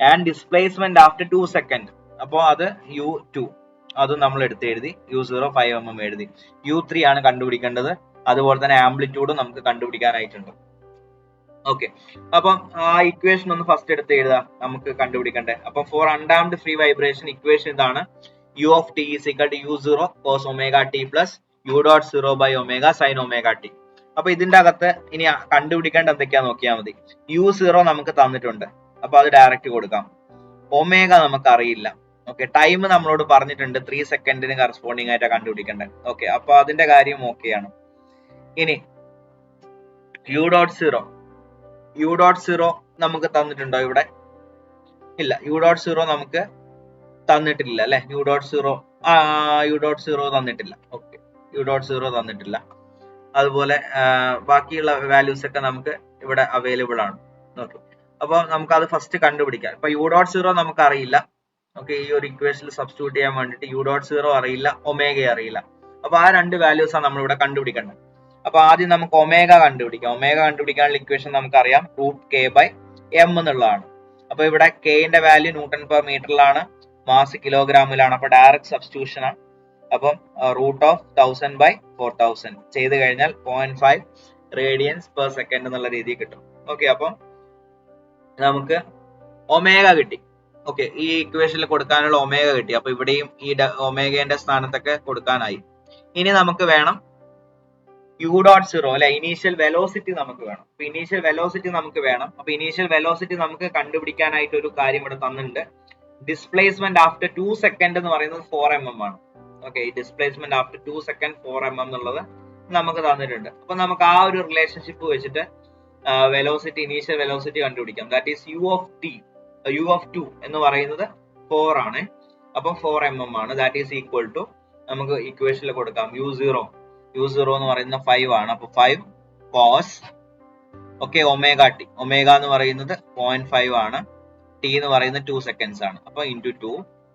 Speaker 1: ആൻഡ് ഡിസ്പ്ലേസ്മെന്റ് ആഫ്റ്റർ 2 സെക്കൻഡ്, അപ്പോ അത് u2, അത് നമ്മൾ എടുത്ത് എഴുതി. u0 5 mm എഴുതി. u3 ആണ് കണ്ടുപിടിക്കേണ്ടത്. അതുപോലെ തന്നെ ആംപ്ലിറ്റ്യൂഡ് നമുക്ക് കണ്ടുപിടിക്കാനായിട്ടുണ്ട്. ഓക്കെ, അപ്പം ആ ഇക്വേഷൻ ഒന്ന് ഫസ്റ്റ് എടുത്ത് എഴുതാം, നമുക്ക് കണ്ടുപിടിക്കണ്ടേ. അപ്പൊ for undamped free vibration equation ഇതാണ്, u of t is equal to u0 cos omega t plus u.0/ω sin omega t. അപ്പൊ ഇതിന്റെ അകത്ത് ഇനി കണ്ടുപിടിക്കേണ്ട എന്തൊക്കെയാ നോക്കിയാൽ മതി. u0 നമുക്ക് തന്നിട്ടുണ്ട്, അപ്പൊ അത് ഡയറക്റ്റ് കൊടുക്കാം. ഒമേഗ നമുക്ക് അറിയില്ല. ഓക്കെ, ടൈം നമ്മളോട് പറഞ്ഞിട്ടുണ്ട് 3 സെക്കൻഡിന് കറസ്പോണ്ടിങ് ആയിട്ടാണ് കണ്ടുപിടിക്കേണ്ടത്. ഓക്കെ, അപ്പൊ അതിന്റെ കാര്യം ഓക്കെയാണ്. ഇനി u.0 നമുക്ക് തന്നിട്ടുണ്ടോ ഇവിടെ? ഇല്ല, u.0 നമുക്ക് തന്നിട്ടില്ല അല്ലെ. u.0 തന്നിട്ടില്ല. ഓക്കെ, u.0 തന്നിട്ടില്ല. അതുപോലെ ബാക്കിയുള്ള വാല്യൂസ് ഒക്കെ നമുക്ക് ഇവിടെ അവൈലബിൾ ആണ്. ഓക്കെ, അപ്പൊ നമുക്ക് അത് ഫസ്റ്റ് കണ്ടുപിടിക്കാം. ഇപ്പൊ u.0 നമുക്ക് അറിയില്ല. ഓക്കെ, ഈ ഒരു ഇക്വേഷനിൽ സബ്സ്റ്റിറ്റ്യൂട്ട് ചെയ്യാൻ വേണ്ടിയിട്ട് u.0 അറിയില്ല, ഒമേഗ അറിയില്ല. അപ്പൊ ആ രണ്ട് വാല്യൂസ് ആണ് നമ്മൾ ഇവിടെ കണ്ടുപിടിക്കേണ്ടത്. അപ്പൊ ആദ്യം നമുക്ക് ഒമേഗ കണ്ടുപിടിക്കാം. ഒമേഗ കണ്ടുപിടിക്കാനുള്ള ഇക്വേഷൻ നമുക്കറിയാം, √k/m എന്നുള്ളതാണ്. അപ്പൊ ഇവിടെ കെന്റെ വാല്യൂ ന്യൂട്ടൺ പെർ മീറ്ററിലാണ്, മാസ് കിലോഗ്രാമിലാണ്. അപ്പൊ ഡയറക്റ്റ് സബ്സ്റ്റിറ്റ്യൂഷൻ ആണ്. അപ്പം √1000/4000 ചെയ്ത് കഴിഞ്ഞാൽ 0.5 റേഡിയൻസ് പെർ സെക്കൻഡ് എന്നുള്ള രീതിയിൽ കിട്ടും. ഓക്കെ, അപ്പം നമുക്ക് ഒമേഗ കിട്ടി. ഓക്കെ, ഈ ഇക്വേഷനിൽ കൊടുക്കാനുള്ള ഒമേഗ കിട്ടി. അപ്പൊ ഇവിടെയും ഈ ഒമേഗന്റെ സ്ഥാനത്തൊക്കെ കൊടുക്കാനായി. ഇനി നമുക്ക് വേണം u.0 അല്ലെ, ഇനീഷ്യൽ വെലോസിറ്റി നമുക്ക് വേണം. അപ്പൊ ഇനീഷ്യൽ വെലോസിറ്റി നമുക്ക് വേണം. അപ്പൊ ഇനീഷ്യൽ വെലോസിറ്റി നമുക്ക് കണ്ടുപിടിക്കാനായിട്ട് ഒരു കാര്യം ഇവിടെ തന്നിട്ടുണ്ട്. ഡിസ്പ്ലേസ്മെന്റ് ആഫ്റ്റർ 2 സെക്കൻഡ് എന്ന് പറയുന്നത് 4 mm ആണ്. ഓക്കെ, ഈ ഡിസ്പ്ലേസ്മെന്റ് ആഫ്റ്റർ 2 സെക്കൻഡ് 4 mm എന്നുള്ളത് നമുക്ക് തന്നിട്ടുണ്ട്. അപ്പൊ നമുക്ക് ആ ഒരു റിലേഷൻഷിപ്പ് വെച്ചിട്ട് വെലോസിറ്റി, ഇനീഷ്യൽ വെലോസിറ്റി കണ്ടുപിടിക്കാം. ദാറ്റ് ഈസ് u(2) എന്ന് പറയുന്നത് 4 ആണ്. അപ്പൊ 4 mm ആണ്. ദാറ്റ് ഈസ് ഈക്വൽ ടു നമുക്ക് ഇക്വേഷനിൽ കൊടുക്കാം u0 എന്ന് പറയുന്നത് 5 ആണ്. അപ്പൊ 5 cos ഒമേഗ ടി. ഒമേഗ എന്ന് പറയുന്നത് 0.5 ആണ്, ടി എന്ന് പറയുന്നത് 2 സെക്കൻഡ്സ് ആണ്. അപ്പൊ ഇൻറ്റു 2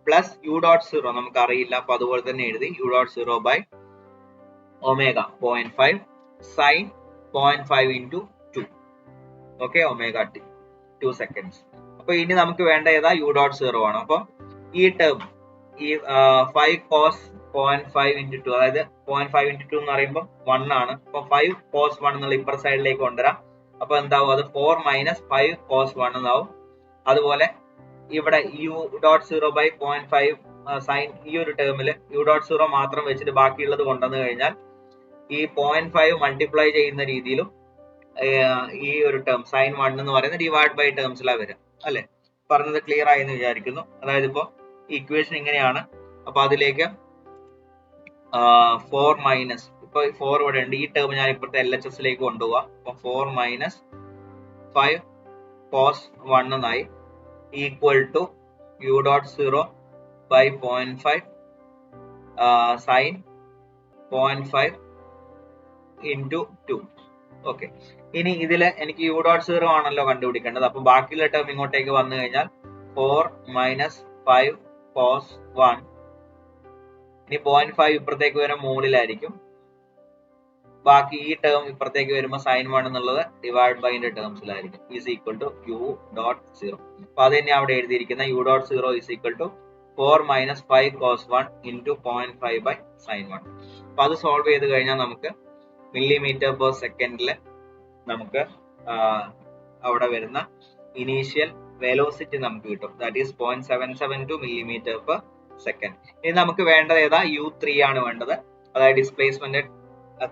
Speaker 1: പ്ലസ് u.0 നമുക്ക് അറിയില്ല, അപ്പൊ അതുപോലെ തന്നെ എഴുതി u.0 by omega 0.5 sine 0.5 into 2. Okay, omega T 2 seconds. അപ്പൊ ഇനി നമുക്ക് വേണ്ട ഏതാ? u.0 ആണ്. അപ്പൊ ഈ ടേം, ഈ 5 cos 0.5 ഇൻറ്റു 2, അതായത് 0.5 ഇൻറ്റു 2 എന്ന് പറയുമ്പോൾ 1 ആണ്. അപ്പൊ 5 cos 1 എന്നുള്ള ഇപ്പർ സൈഡിലേക്ക് കൊണ്ടുവരാം. അപ്പൊ എന്താവും? അത് 4 മൈനസ് 5 cos 1 എന്നാവും. അതുപോലെ ഇവിടെ u.0 ബൈ 0.5 സൈൻ, ഈ ഒരു ടേമിൽ u.0 മാത്രം വെച്ചിട്ട് ബാക്കിയുള്ളത് കൊണ്ടുവന്നു കഴിഞ്ഞാൽ ഈ 0.5 മൾട്ടിപ്ലൈ ചെയ്യുന്ന രീതിയിലും ഈ ഒരു ടേം സൈൻ 1 എന്ന് പറയുന്നത് ഡിവൈഡ് ബൈ ടേംസിലാണ് വരിക അല്ലെ. പറഞ്ഞത് ക്ലിയർ ആയി എന്ന് വിചാരിക്കുന്നു. അതായത് ഇപ്പൊ ഇക്വേഷൻ ഇങ്ങനെയാണ്. അപ്പൊ അതിലേക്ക് 4 മൈനസ്, ഇപ്പൊ 4 ഇവിടെ ഉണ്ട്, ഈ ടേം ഞാൻ ഇപ്പോഴത്തെ LHSലേക്ക് കൊണ്ടുപോവാം. അപ്പൊ 4 മൈനസ് 5 cos 1 എന്നായി, equal to u.0 by 0.5 sine 0.5 into 2. Okay, ഇനി ഇതില് എനിക്ക് u.0 ആണല്ലോ കണ്ടുപിടിക്കേണ്ടത്. അപ്പൊ ബാക്കിയുള്ള ടേം ഇങ്ങോട്ടേക്ക് വന്നു കഴിഞ്ഞാൽ 4 മൈനസ് 5 cos 1, ഇനി 0.5 ഇപ്പുറത്തേക്ക് വരാൻ മുകളിലായിരിക്കും, ബാക്കി ഈ ടേം ഇപ്പുറത്തേക്ക് വരുമ്പോൾ സൈൻ 1 എന്നുള്ളത് ഡിവൈഡ് ബൈന്റെ ടേംസിലായിരിക്കും, ഈസ് ഈക്വൽ ടു u.0. അപ്പൊ അത് തന്നെ അവിടെ എഴുതിയിരിക്കുന്ന u.0 is equal to 4 minus 5 cos 1 into 0.5 by sine 1. അപ്പൊ അത് സോൾവ് ചെയ്ത് കഴിഞ്ഞാൽ നമുക്ക് മില്ലിമീറ്റർ പെർ സെക്കൻഡില് നമുക്ക് അവിടെ വരുന്ന ഇനീഷ്യൽ വെലോസിറ്റി നമുക്ക് കിട്ടും. That is 0.772 millimeter per second. ഇനി നമുക്ക് വേണ്ടത് ഏതാ? u3 ആണ് വേണ്ടത്, അതായത് ഡിസ്പ്ലേസ്മെന്റ്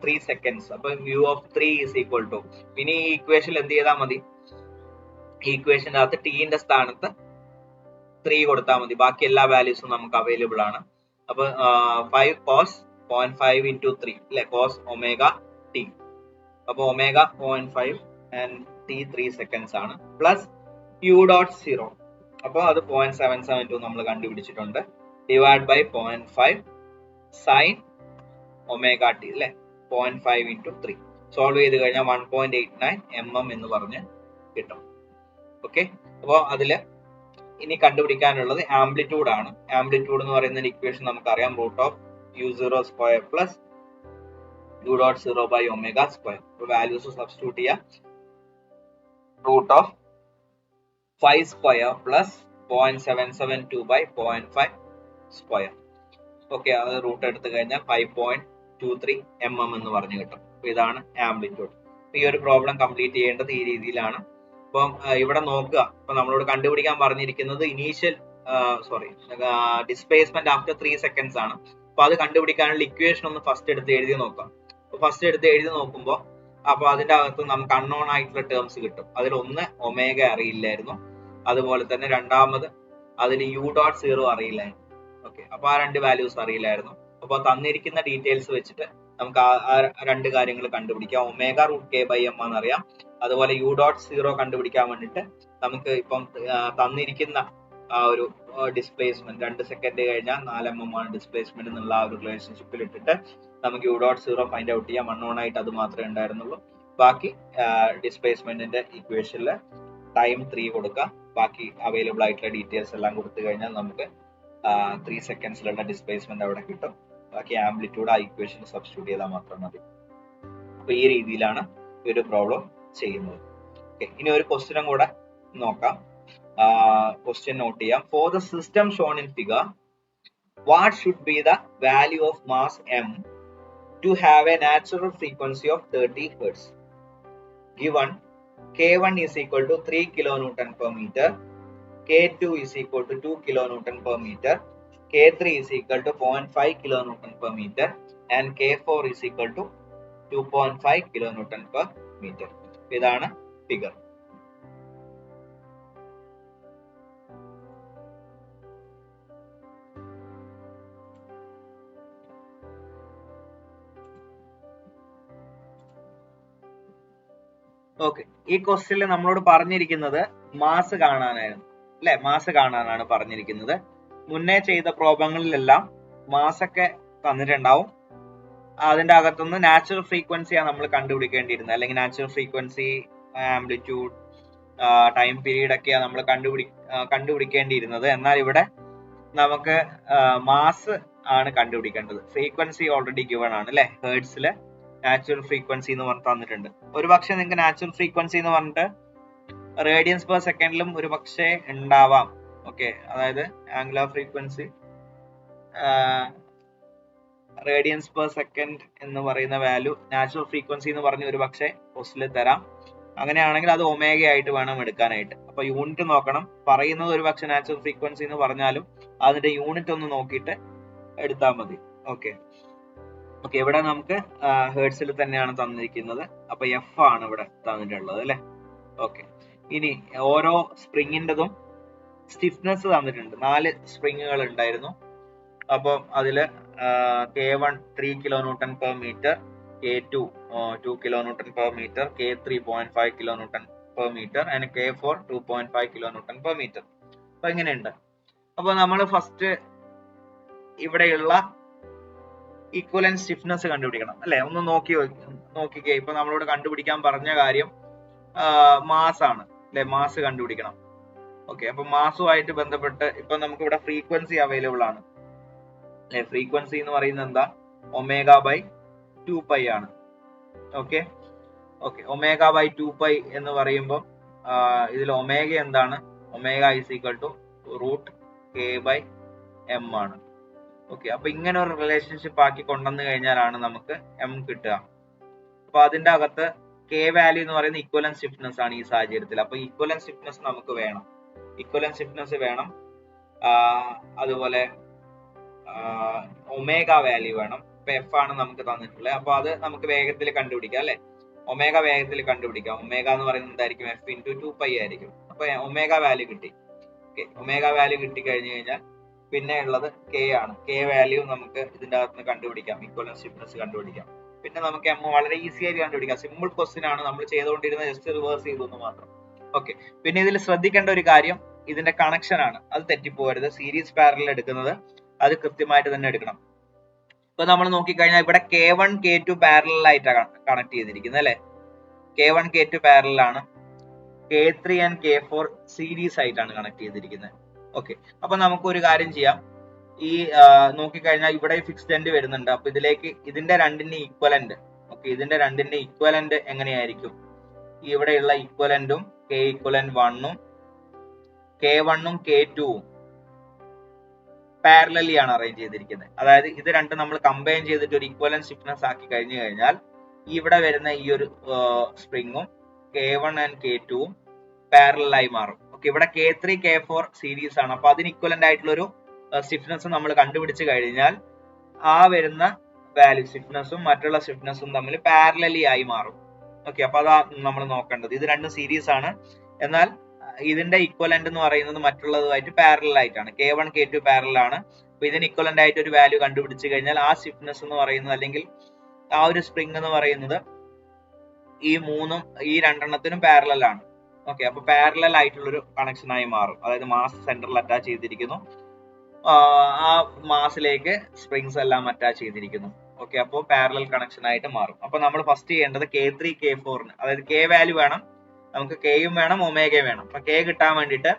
Speaker 1: 3 സെക്കൻഡ്സ്. അപ്പൊ u(3) ഈസ് ഈക്വൽ ടു, ഇനി ഈ ഇക്വേഷനിൽ എന്ത് ചെയ്താൽ മതി? ഈ ഇക്വേഷന്റെ അകത്ത് ടിന്റെ സ്ഥാനത്ത് 3 കൊടുത്താൽ മതി. ബാക്കി എല്ലാ വാല്യൂസും നമുക്ക് അവൈലബിൾ ആണ്. അപ്പൊ 5 cos 0.5 ഇൻറ്റു 3 അല്ലെ, cos ഒമേഗ ടി. അപ്പൊ ഒമേഗ 0.5 ആൻഡ് ടി 3 സെക്കൻഡ്സ് ആണ്, പ്ലസ് u.0. അപ്പൊ അത് 0.772 നമ്മൾ കണ്ടുപിടിച്ചിട്ടുണ്ട്, divide by 0.5 sine omega T അല്ലെ, 0.5 ഇൻറ്റു 3. സോൾവ് ചെയ്ത് കഴിഞ്ഞാൽ 1.89 mm എന്ന് പറഞ്ഞ് കിട്ടും. ഓക്കെ, അപ്പോൾ അതില് ഇനി കണ്ടുപിടിക്കാനുള്ളത് ആംപ്ലിറ്റ്യൂഡ് ആണ്. ആംപ്ലിറ്റ്യൂഡ് എന്ന് പറയുന്ന ഇക്വേഷൻ നമുക്കറിയാം, √u0 square plus u.0 by omega square. Values substitute ചെയ്യാം. √5 square plus 0.772 by 0.5 square. Okay, അത് റൂട്ട് എടുത്തു കഴിഞ്ഞാൽ 5.23 mm എന്ന് പറഞ്ഞു കിട്ടും. അപ്പൊ ഇതാണ് ആംപ്ലിറ്റ്യൂഡ്. ഈ ഒരു പ്രോബ്ലം കംപ്ലീറ്റ് ചെയ്യേണ്ടത് ഈ രീതിയിലാണ്. അപ്പം ഇവിടെ നോക്കുക, ഇപ്പൊ നമ്മളോട് കണ്ടുപിടിക്കാൻ പറഞ്ഞിരിക്കുന്നത് ഇനീഷ്യൽ ഡിസ്പ്ലേസ്മെന്റ് ആഫ്റ്റർ 3 സെക്കൻഡ്സ് ആണ്. അപ്പൊ അത് കണ്ടുപിടിക്കാനുള്ള ഇക്വേഷൻ ഒന്ന് ഫസ്റ്റ് എടുത്ത് എഴുതി നോക്കാം. ഫസ്റ്റ് എടുത്ത് എഴുതി നോക്കുമ്പോൾ അപ്പൊ അതിന്റെ അകത്ത് നമുക്ക് അൺനോൺ ആയിട്ടുള്ള ടേംസ് കിട്ടും. അതിൽ ഒന്ന് ഒമേഗ അറിയില്ലായിരുന്നു, അതുപോലെ തന്നെ രണ്ടാമത് അതിന് u.0 അറിയില്ലായിരുന്നു. ഓക്കെ, അപ്പൊ ആ രണ്ട് വാല്യൂസ് അറിയില്ലായിരുന്നു. അപ്പൊ തന്നിരിക്കുന്ന ഡീറ്റെയിൽസ് വെച്ചിട്ട് നമുക്ക് ആ രണ്ട് കാര്യങ്ങൾ കണ്ടുപിടിക്കാം. ഒമേഗ √k/m എന്നറിയാം, അതുപോലെ u.0 കണ്ടുപിടിക്കാൻ വേണ്ടിയിട്ട് നമുക്ക് ഇപ്പം തന്നിരിക്കുന്ന ആ ഒരു ഡിസ്പ്ലേസ്മെന്റ് 2 സെക്കൻഡ് കഴിഞ്ഞാൽ 4 mm ആണ് ഡിസ്പ്ലേസ്മെന്റ് എന്നുള്ള ആ ഒരു റിലേഷൻഷിപ്പിൽ ഇട്ടിട്ട് നമുക്ക് u.0 ഫൈൻഡ് ഔട്ട് ചെയ്യാം. അൺനോൺ ആയിട്ട് അത് മാത്രമേ ഉണ്ടായിരുന്നുള്ളൂ. ബാക്കി ഡിസ്പ്ലേസ്മെന്റിന്റെ ഇക്വേഷനിൽ ടൈം 3 കൊടുക്കാം. ബാക്കി അവൈലബിൾ ആയിട്ടുള്ള ഡീറ്റെയിൽസ് എല്ലാം കൊടുത്തു കഴിഞ്ഞാൽ നമുക്ക് 3 സെക്കൻഡ്സിലുള്ള ഡിസ്പ്ലേസ്മെന്റ് അവിടെ കിട്ടും. ബാക്കി ആംപ്ലിറ്റ്യൂഡ് ആ ഇക്വേഷൻ സബ്സ്റ്റിറ്റ്യൂട്ട് ചെയ്താൽ മാത്രം മതി. അപ്പൊ ഈ രീതിയിലാണ് ഈ ഒരു പ്രോബ്ലം ചെയ്യുന്നത്. ഇനി ഒരു ക്വസ്റ്റ്യനും കൂടെ നോക്കാം. ക്വസ്റ്റ്യൻ നോട്ട് ചെയ്യാം. For the system shown in figure, what should be the value of mass m to have a natural frequency of 30 Hz? Given K1 is equal to 3 kilonewton per meter, K2 is equal to 2 kilonewton per meter, K3 is equal to 0.5 kilonewton per meter, and K4 is equal to 2.5 kilonewton per meter. ഇതാണ് ഫിഗർ. ഓക്കെ, ഈ ക്വസ്റ്റ്യനിൽ നമ്മളോട് പറഞ്ഞിരിക്കുന്നത് മാസ് കാണാനായിരുന്നു അല്ലെ, മാസ് കാണാനാണ് പറഞ്ഞിരിക്കുന്നത്. മുന്നേ ചെയ്ത പ്രോബ്ലങ്ങളിലെല്ലാം മാസ് ഒക്കെ തന്നിട്ടുണ്ടാവും. അതിന്റെ അകത്തുനിന്ന് നാച്ചുറൽ ഫ്രീക്വൻസിയാണ് നമ്മൾ കണ്ടുപിടിക്കേണ്ടിയിരുന്നത്, അല്ലെങ്കിൽ natural frequency, amplitude, time period ഒക്കെയാണ് നമ്മൾ കണ്ടുപിടിക്കേണ്ടിയിരുന്നത്. എന്നാൽ ഇവിടെ നമുക്ക് മാസ് ആണ് കണ്ടുപിടിക്കേണ്ടത്. ഫ്രീക്വൻസി ഓൾറെഡി ഗിവൺ ആണ് അല്ലെ, ഹേർട്സില് നാച്ചുറൽ ഫ്രീക്വൻസി എന്ന് പറഞ്ഞ് തന്നിട്ടുണ്ട്. ഒരു പക്ഷെ നിങ്ങൾക്ക് നാച്ചുറൽ ഫ്രീക്വൻസി എന്ന് പറഞ്ഞിട്ട് റേഡിയൻസ് പെർ സെക്കൻഡിലും ഒരു പക്ഷേ ഉണ്ടാവാം. ഓക്കെ, അതായത് angular frequency radians per second എന്ന് പറയുന്ന വാല്യൂ നാച്ചുറൽ ഫ്രീക്വൻസി എന്ന് പറഞ്ഞ് ഒരു പക്ഷേ ക്വസ്റ്റിൽ തരാം. അങ്ങനെയാണെങ്കിൽ അത് ഒമേഗ ആയിട്ട് വേണം എടുക്കാനായിട്ട്. അപ്പൊ യൂണിറ്റ് നോക്കണം. പറയുന്നത് ഒരു പക്ഷെ നാച്ചുറൽ ഫ്രീക്വൻസി എന്ന് പറഞ്ഞാലും അതിന്റെ യൂണിറ്റ് ഒന്ന് നോക്കിയിട്ട് എടുത്താൽ മതി. ഓക്കെ, ഇവിടെ നമുക്ക് ഹേർട്സിൽ തന്നെയാണ് തന്നിരിക്കുന്നത്. അപ്പൊ എഫ് ആണ് ഇവിടെ തന്നിട്ടുള്ളത് അല്ലെ. ഓക്കെ, ഇനി ഓരോ സ്പ്രിങ്ങിൻ്റെതും സ്റ്റിഫ്നെസ് തന്നിട്ടുണ്ട്. 4 സ്പ്രിങ്ങുകൾ ഉണ്ടായിരുന്നു. അപ്പം അതില് K1 3 kilonewton per meter, K2 2 kilonewton per meter, K3 0.5 kilonewton per meter and K4 2.5 kilonewton per meter. അപ്പൊ ഇങ്ങനെയുണ്ട്. അപ്പൊ നമ്മൾ ഫസ്റ്റ് ഇവിടെയുള്ള ഈക്വലന്റ് സ്റ്റിഫ്നെസ് കണ്ടുപിടിക്കണം അല്ലെ. ഒന്ന് നോക്കിക്കേ. ഇപ്പൊ നമ്മളോട് കണ്ടുപിടിക്കാൻ പറഞ്ഞ കാര്യം മാസ് ആണ് അല്ലെ, മാസ് കണ്ടുപിടിക്കണം. ഓക്കെ, അപ്പൊ മാസുമായിട്ട് ബന്ധപ്പെട്ട് ഇപ്പൊ നമുക്ക് ഇവിടെ ഫ്രീക്വൻസി അവൈലബിൾ ആണ്. ഫ്രീക്വൻസി എന്ന് പറയുന്നത് എന്താ? ω/2π ആണ്. ഓക്കെ, ω/2π എന്ന് പറയുമ്പോൾ ഇതിൽ ഒമേഗ എന്താണ്? Omega is equal to √k/m ആണ്. ഓക്കെ, അപ്പൊ ഇങ്ങനെ ഒരു റിലേഷൻഷിപ്പ് ആക്കി കൊണ്ടുവന്നു കഴിഞ്ഞാലാണ് നമുക്ക് m കിട്ടുക. അപ്പൊ അതിന്റെ അകത്ത് k വാല്യൂ എന്ന് പറയുന്നത് ഇക്വലന്റ് സ്റ്റിഫ്നെസ് ആണ് ഈ സാഹചര്യത്തിൽ. അപ്പൊ ഇക്വലന്റ് സ്റ്റിഫ്നെസ് നമുക്ക് വേണം, അതുപോലെ ഒമേഗ വാല്യൂ വേണം. ഇപ്പൊ എഫ് ആണ് നമുക്ക് തന്നിട്ടുള്ളത്. അപ്പൊ അത് നമുക്ക് വേഗത്തിൽ കണ്ടുപിടിക്കാം അല്ലെ. ഒമേഗ വേഗത്തിൽ കണ്ടുപിടിക്കാം. ഒമേഗ എന്ന് പറയുന്നത് എന്തായിരിക്കും? f × 2π ആയിരിക്കും. അപ്പൊ ഒമേഗ വാല്യൂ കിട്ടി. ഓക്കെ, ഒമേഗ വാല്യൂ കിട്ടി കഴിഞ്ഞു കഴിഞ്ഞാൽ പിന്നെ ഉള്ളത് k ആണ്. k വാല്യൂ നമുക്ക് ഇതിന്റെ അകത്ത് കണ്ടുപിടിക്കാം, ഇക്വലന്റ് സ്റ്റിഫ്നെസ് കണ്ടുപിടിക്കാം. പിന്നെ നമുക്ക് m വളരെ ഈസി ആയിട്ട് കണ്ടുപിടിക്കാം. സിമ്പിൾ ക്വസ്റ്റ്യൻ ആണ്, നമ്മൾ ചെയ്തുകൊണ്ടിരുന്നത് ജസ്റ്റ് റിവേഴ്സ് ചെയ്തു മാത്രം. ഓക്കെ, പിന്നെ ഇതിൽ ശ്രദ്ധിക്കേണ്ട ഒരു കാര്യം ഇതിന്റെ കണക്ഷൻ ആണ്. അത് തെറ്റിപ്പോകരുത്. സീരീസ് പാരലൽ എടുക്കുന്നത് അത് കൃത്യമായിട്ട് തന്നെ എടുക്കണം. ഇപ്പൊ നമ്മൾ നോക്കിക്കഴിഞ്ഞാൽ ഇവിടെ K1 K2 പാരലൽ ആയിട്ടാണ് കണക്ട് ചെയ്തിരിക്കുന്നത് അല്ലെ. K1 K2 പാരലൽ ആണ്. K3 ആൻഡ് K4 സീരീസ് ആയിട്ടാണ് കണക്ട് ചെയ്തിരിക്കുന്നത്. ഓക്കെ, അപ്പൊ നമുക്ക് ഒരു കാര്യം ചെയ്യാം. ഈ നോക്കിക്കഴിഞ്ഞാൽ ഇവിടെ ഫിക്സ്ഡ് എൻഡ് വരുന്നുണ്ട്. അപ്പൊ ഇതിന്റെ രണ്ടിന്റെ ഈക്വലന്റ്, ഓക്കെ, ഇതിന്റെ രണ്ടിന്റെ ഈക്വലന്റ് എങ്ങനെയായിരിക്കും? ഇവിടെയുള്ള ഈക്വലന്റും K=1 ഉം K1 ഉം K2 ഉം പാരലലി ആണ് അറേഞ്ച് ചെയ്തിരിക്കുന്നത്. അതായത് ഇത് രണ്ടും നമ്മൾ കമ്പൈൻ ചെയ്തിട്ട് ഒരു ഈക്വലന്റ് സ്റ്റിഫ്നെസ് ആക്കി കഴിഞ്ഞു കഴിഞ്ഞാൽ ഇവിടെ വരുന്ന ഈ ഒരു സ്പ്രിങ്ങും K1 ആൻഡ് K2 ഉം പാരലലായി മാറും. ഓക്കെ, ഇവിടെ K3 K4 സീരീസ് ആണ്. അപ്പൊ അതിന് ഈക്വലന്റ് ആയിട്ടുള്ള ഒരു സ്റ്റിഫ്നെസ് നമ്മൾ കണ്ടുപിടിച്ച് കഴിഞ്ഞാൽ ആ വരുന്ന വാല്യൂ സ്റ്റിഫ്നെസ്സും മറ്റുള്ള സ്റ്റിഫ്നെസ്സും തമ്മിൽ പാരലലി ആയി മാറും. ഓക്കെ, അപ്പൊ അതാ നമ്മൾ നോക്കേണ്ടത്. ഇത് രണ്ടും സീരീസ് ആണ്. എന്നാൽ ഇതിന്റെ ഇക്വലന്റ് എന്ന് പറയുന്നത് മറ്റുള്ളതുമായിട്ട് പാരലൽ ആയിട്ടാണ്. K1 K2 പാരലൽ ആണ്. അപ്പൊ ഇതിന് ഇക്വലന്റ് ആയിട്ട് ഒരു വാല്യൂ കണ്ടുപിടിച്ച് കഴിഞ്ഞാൽ ആ സ്റ്റിഫ്നെസ് എന്ന് പറയുന്നത് അല്ലെങ്കിൽ ആ ഒരു സ്പ്രിംഗ് എന്ന് പറയുന്നത് ഈ രണ്ടെണ്ണത്തിനും പാരലൽ ആണ്. ഓക്കെ, അപ്പൊ പാരലൽ ആയിട്ടുള്ള ഒരു കണക്ഷൻ ആയി മാറും. അതായത് മാസ് സെന്ററിൽ അറ്റാച്ച് ചെയ്തിരിക്കുന്നു, ആ മാസിലേക്ക് സ്പ്രിങ്സ് എല്ലാം അറ്റാച്ച് ചെയ്തിരിക്കുന്നു. ഓക്കെ, അപ്പോൾ പാരലൽ കണക്ഷൻ ആയിട്ട് മാറും. അപ്പൊ നമ്മൾ ഫസ്റ്റ് ചെയ്യേണ്ടത് K3 K4 അതായത് K വാല്യൂ വേണം, നമുക്ക് Kയും വേണം ഒമേഗയും വേണം. അപ്പൊ K കിട്ടാൻ വേണ്ടിയിട്ട്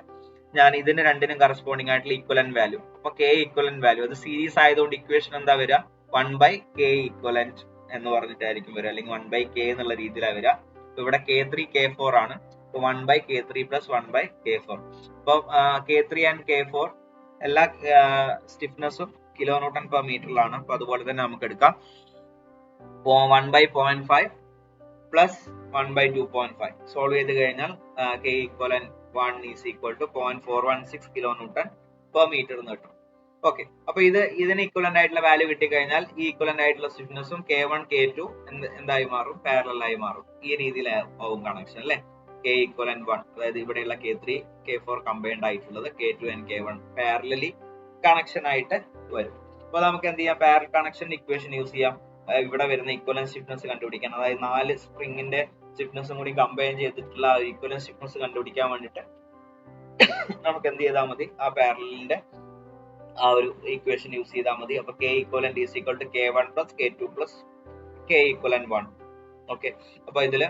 Speaker 1: ഞാൻ ഇതിന് രണ്ടിനും കറസ്പോണ്ടിങ് ആയിട്ടുള്ള ഈക്വലന്റ് വാല്യൂ, അപ്പൊ K ഈക്വലന്റ് വാല്യൂ, അത് സീരീസ് ആയതുകൊണ്ട് ഇക്വേഷൻ എന്താ വരിക, 1/K ഈക്വലന്റ് എന്ന് പറഞ്ഞിട്ടായിരിക്കും വരിക, അല്ലെങ്കിൽ 1/K എന്നുള്ള രീതിയിലാണ് വരിക. അപ്പൊ ഇവിടെ K3 K4 ആണ്. അപ്പൊ 1/K3 പ്ലസ് 1/K4. അപ്പൊ K3 ആൻഡ് K4 എല്ലാ സ്റ്റിഫ്നെസ്സും കിലോ ന്യൂട്ടൺ പെർ മീറ്ററിലാണ്. അപ്പൊ അതുപോലെ തന്നെ നമുക്ക് എടുക്കാം 1/0.5 പ്ലസ് 1/2.5. സോൾവ് ചെയ്ത് കഴിഞ്ഞാൽ K equivalent 1 is equal to 0.416 kilo newton per metre എന്ന് കിട്ടും. ഓക്കെ, അപ്പൊ ഇതിന് ഈക്വലന്റ് ആയിട്ടുള്ള വാല്യൂ കിട്ടിക്കഴിഞ്ഞാൽ ഈ ഈക്വലന്റ് ആയിട്ടുള്ള സ്റ്റിഫ്നെസ്സും K1 K2 എന്തായി മാറും, പാരലൽ ആയി മാറും. ഈ രീതിയിലാവും കണക്ഷൻ അല്ലെ. K ഈക്വലന്റ് 1, അതായത് ഇവിടെയുള്ള K3 K4 കമ്പൈൻഡ് ആയിട്ടുള്ളത് K2 and K1 parallelly connection ആയിട്ട് വരും. അപ്പൊ നമുക്ക് എന്ത് ചെയ്യാം, പാരലൽ കണക്ഷൻ ഇക്വേഷൻ യൂസ് ചെയ്യാം. ഇവിടെ വരുന്ന ഈക്വലന്റ് സ്റ്റിഫ്നെസ് കണ്ടുപിടിക്കാൻ, അതായത് 4 സ്പ്രിങ്ങിന്റെ സ്റ്റിഫ്നെസ്സും കൂടി കമ്പൈൻ ചെയ്തിട്ടുള്ള ഈക്വലന്റ് സ്റ്റിഫ്നെസ് കണ്ടുപിടിക്കാൻ വേണ്ടിയിട്ട് നമുക്ക് എന്ത് ചെയ്താൽ മതി, ആ പാരലലിന്റെ ആ ഒരു ഇക്വേഷൻ യൂസ് ചെയ്താൽ മതി. അപ്പൊ K equivalent is equal to K1 plus K2 plus K equivalent 1. Okay, അപ്പൊ ഇതില്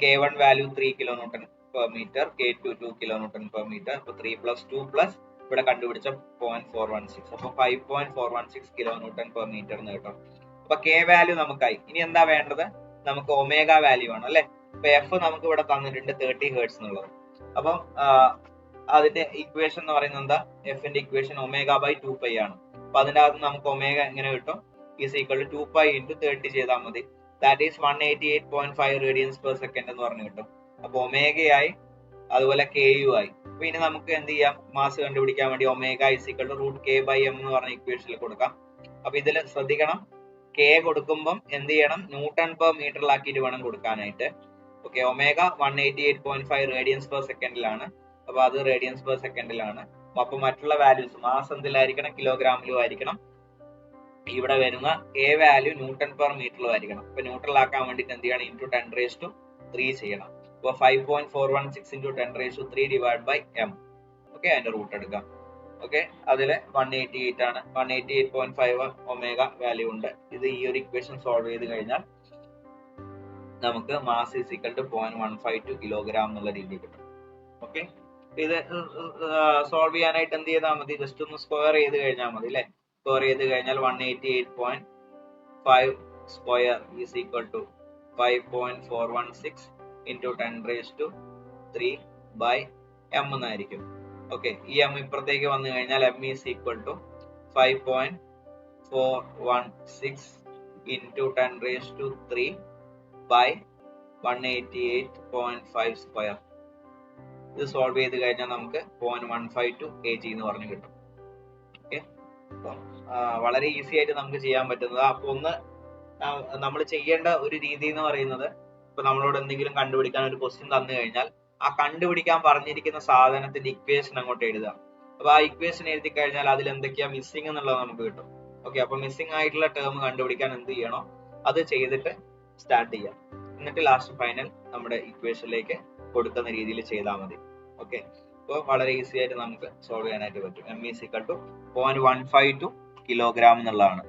Speaker 1: K1 value 3 kilo newton per metre, K2 2 kilo newton per metre. അപ്പൊ 3 പ്ലസ് 2 പ്ലസ് ഇവിടെ കണ്ടുപിടിച്ച 0.416, അപ്പൊ 5.416 കിലോ ന്യൂട്ടൺ പെർ മീറ്റർ എന്ന് കിട്ടും. അപ്പൊ K വാല്യൂ നമുക്കായി. ഇനി എന്താ വേണ്ടത്, നമുക്ക് ഒമേഗ വാല്യൂ ആണ് അല്ലെ. അപ്പൊ F നമുക്ക് ഇവിടെ തന്നിട്ടുണ്ട് 30 ഹെർട്സ് എന്നുള്ളത്. അപ്പം അതിന്റെ ഇക്വേഷൻ എന്ന് പറയുന്നത് എന്താ, എഫിന്റെ ഇക്വേഷൻ ω/2π ആണ്. അപ്പൊ അതിന്റെ അകത്ത് നമുക്ക് ഒമേഗ എങ്ങനെ കിട്ടും, ഈസ് ഈക്വൽ ടു 2π × 30 ചെയ്താൽ മതി. That is 188.5 radians per second എന്ന് പറഞ്ഞു കിട്ടും. അപ്പൊ ഒമേഗയായി, അതുപോലെ Ku ആയി. അപ്പൊ ഇനി നമുക്ക് എന്ത് ചെയ്യാം, മാസ് കണ്ടുപിടിക്കാൻ വേണ്ടി omega is equal to √K/m എന്ന് പറഞ്ഞ ഇക്വേഷനിൽ കൊടുക്കാം. അപ്പൊ ഇതിൽ ശ്രദ്ധിക്കണം, K കൊടുക്കുമ്പം എന്ത് ചെയ്യണം, ന്യൂട്ടൺ പെർ മീറ്ററിലാക്കിയിട്ട് വേണം കൊടുക്കാനായിട്ട്. ഓക്കെ, ഒമേഗ 188.5 റേഡിയൻസ് പെർ സെക്കൻഡിലാണ്. അപ്പൊ അത് റേഡിയൻസ് പെർ സെക്കൻഡിലാണ്. അപ്പൊ മറ്റുള്ള വാല്യൂസ് മാസ് എന്തിലായിരിക്കണം, കിലോഗ്രാമിലും ആയിരിക്കണം. ഇവിടെ വരുന്ന K വാല്യൂ ന്യൂട്ടൺ പെർ മീറ്ററിലും ആയിരിക്കണം. അപ്പൊ ന്യൂട്ടണിലാക്കാൻ വേണ്ടിയിട്ട് എന്ത് ചെയ്യണം, ഇൻറ്റു 10⁻³ ചെയ്യണം. അപ്പൊ 5.416 × 10⁻³ ഡിവൈഡ് ബൈ m. ഓക്കെ, അതിന്റെ റൂട്ട് എടുക്കാം. ഓക്കെ, അതില് 188 ആണ്, 188.5 ഒമേഗ വാല്യൂ ഉണ്ട്. ഇത് ഈ ഒരു ഇക്വേഷൻ സോൾവ് ചെയ്ത് കഴിഞ്ഞാൽ നമുക്ക് mass is equal to 0.152 kilogram എന്നുള്ള രീതി കിട്ടും. ഓക്കെ, ഇത് സോൾവ് ചെയ്യാനായിട്ട് എന്ത് ചെയ്താൽ മതി, ജസ്റ്റ് ഒന്ന് സ്ക്വയർ ചെയ്ത് കഴിഞ്ഞാൽ മതി അല്ലെ. സ്ക്വയർ ചെയ്ത് കഴിഞ്ഞാൽ 188.5 square is equal to 5.416 × 10⁻³ by m എന്നായിരിക്കും. ഓക്കെ, ഈ m ഇപ്പുറത്തേക്ക് വന്നു കഴിഞ്ഞാൽ m is equal to 5.416 × 10⁻³ by 188.5 square. ഇത് സോൾവ് ചെയ്ത് കഴിഞ്ഞാൽ നമുക്ക് 0.152 kg എന്ന് പറഞ്ഞു കിട്ടും. ഓക്കെ, വളരെ ഈസി ആയിട്ട് നമുക്ക് ചെയ്യാൻ പറ്റുന്നത്. അപ്പൊ ഒന്ന് നമ്മൾ ചെയ്യേണ്ട ഒരു രീതി എന്ന് പറയുന്നത്, ഇപ്പൊ നമ്മളോട് എന്തെങ്കിലും കണ്ടുപിടിക്കാൻ ഒരു ക്വസ്റ്റ്യൻ തന്നു കഴിഞ്ഞാൽ ആ കണ്ടുപിടിക്കാൻ പറഞ്ഞിരിക്കുന്ന സാധനത്തിന്റെ ഇക്വേഷൻ അങ്ങോട്ട് എഴുതുക. അപ്പൊ ആ ഇക്വേഷൻ എഴുതി കഴിഞ്ഞാൽ അതിൽ എന്തൊക്കെയാ മിസ്സിംഗ് എന്നുള്ളത് നമുക്ക് കിട്ടും. ഓക്കെ, അപ്പൊ മിസ്സിംഗ് ആയിട്ടുള്ള ടേം കണ്ടുപിടിക്കാൻ എന്ത് ചെയ്യണോ അത് ചെയ്തിട്ട് സ്റ്റാർട്ട് ചെയ്യാം. എന്നിട്ട് ലാസ്റ്റ് ഫൈനൽ നമ്മുടെ ഇക്വേഷനിലേക്ക് കൊടുക്കുന്ന രീതിയിൽ ചെയ്താൽ മതി. ഓക്കെ, അപ്പോൾ വളരെ ഈസി ആയിട്ട് നമുക്ക് സോൾവ് ചെയ്യാനായിട്ട് പറ്റും. m is equal to 0.152 kilogram എന്നുള്ളതാണ്.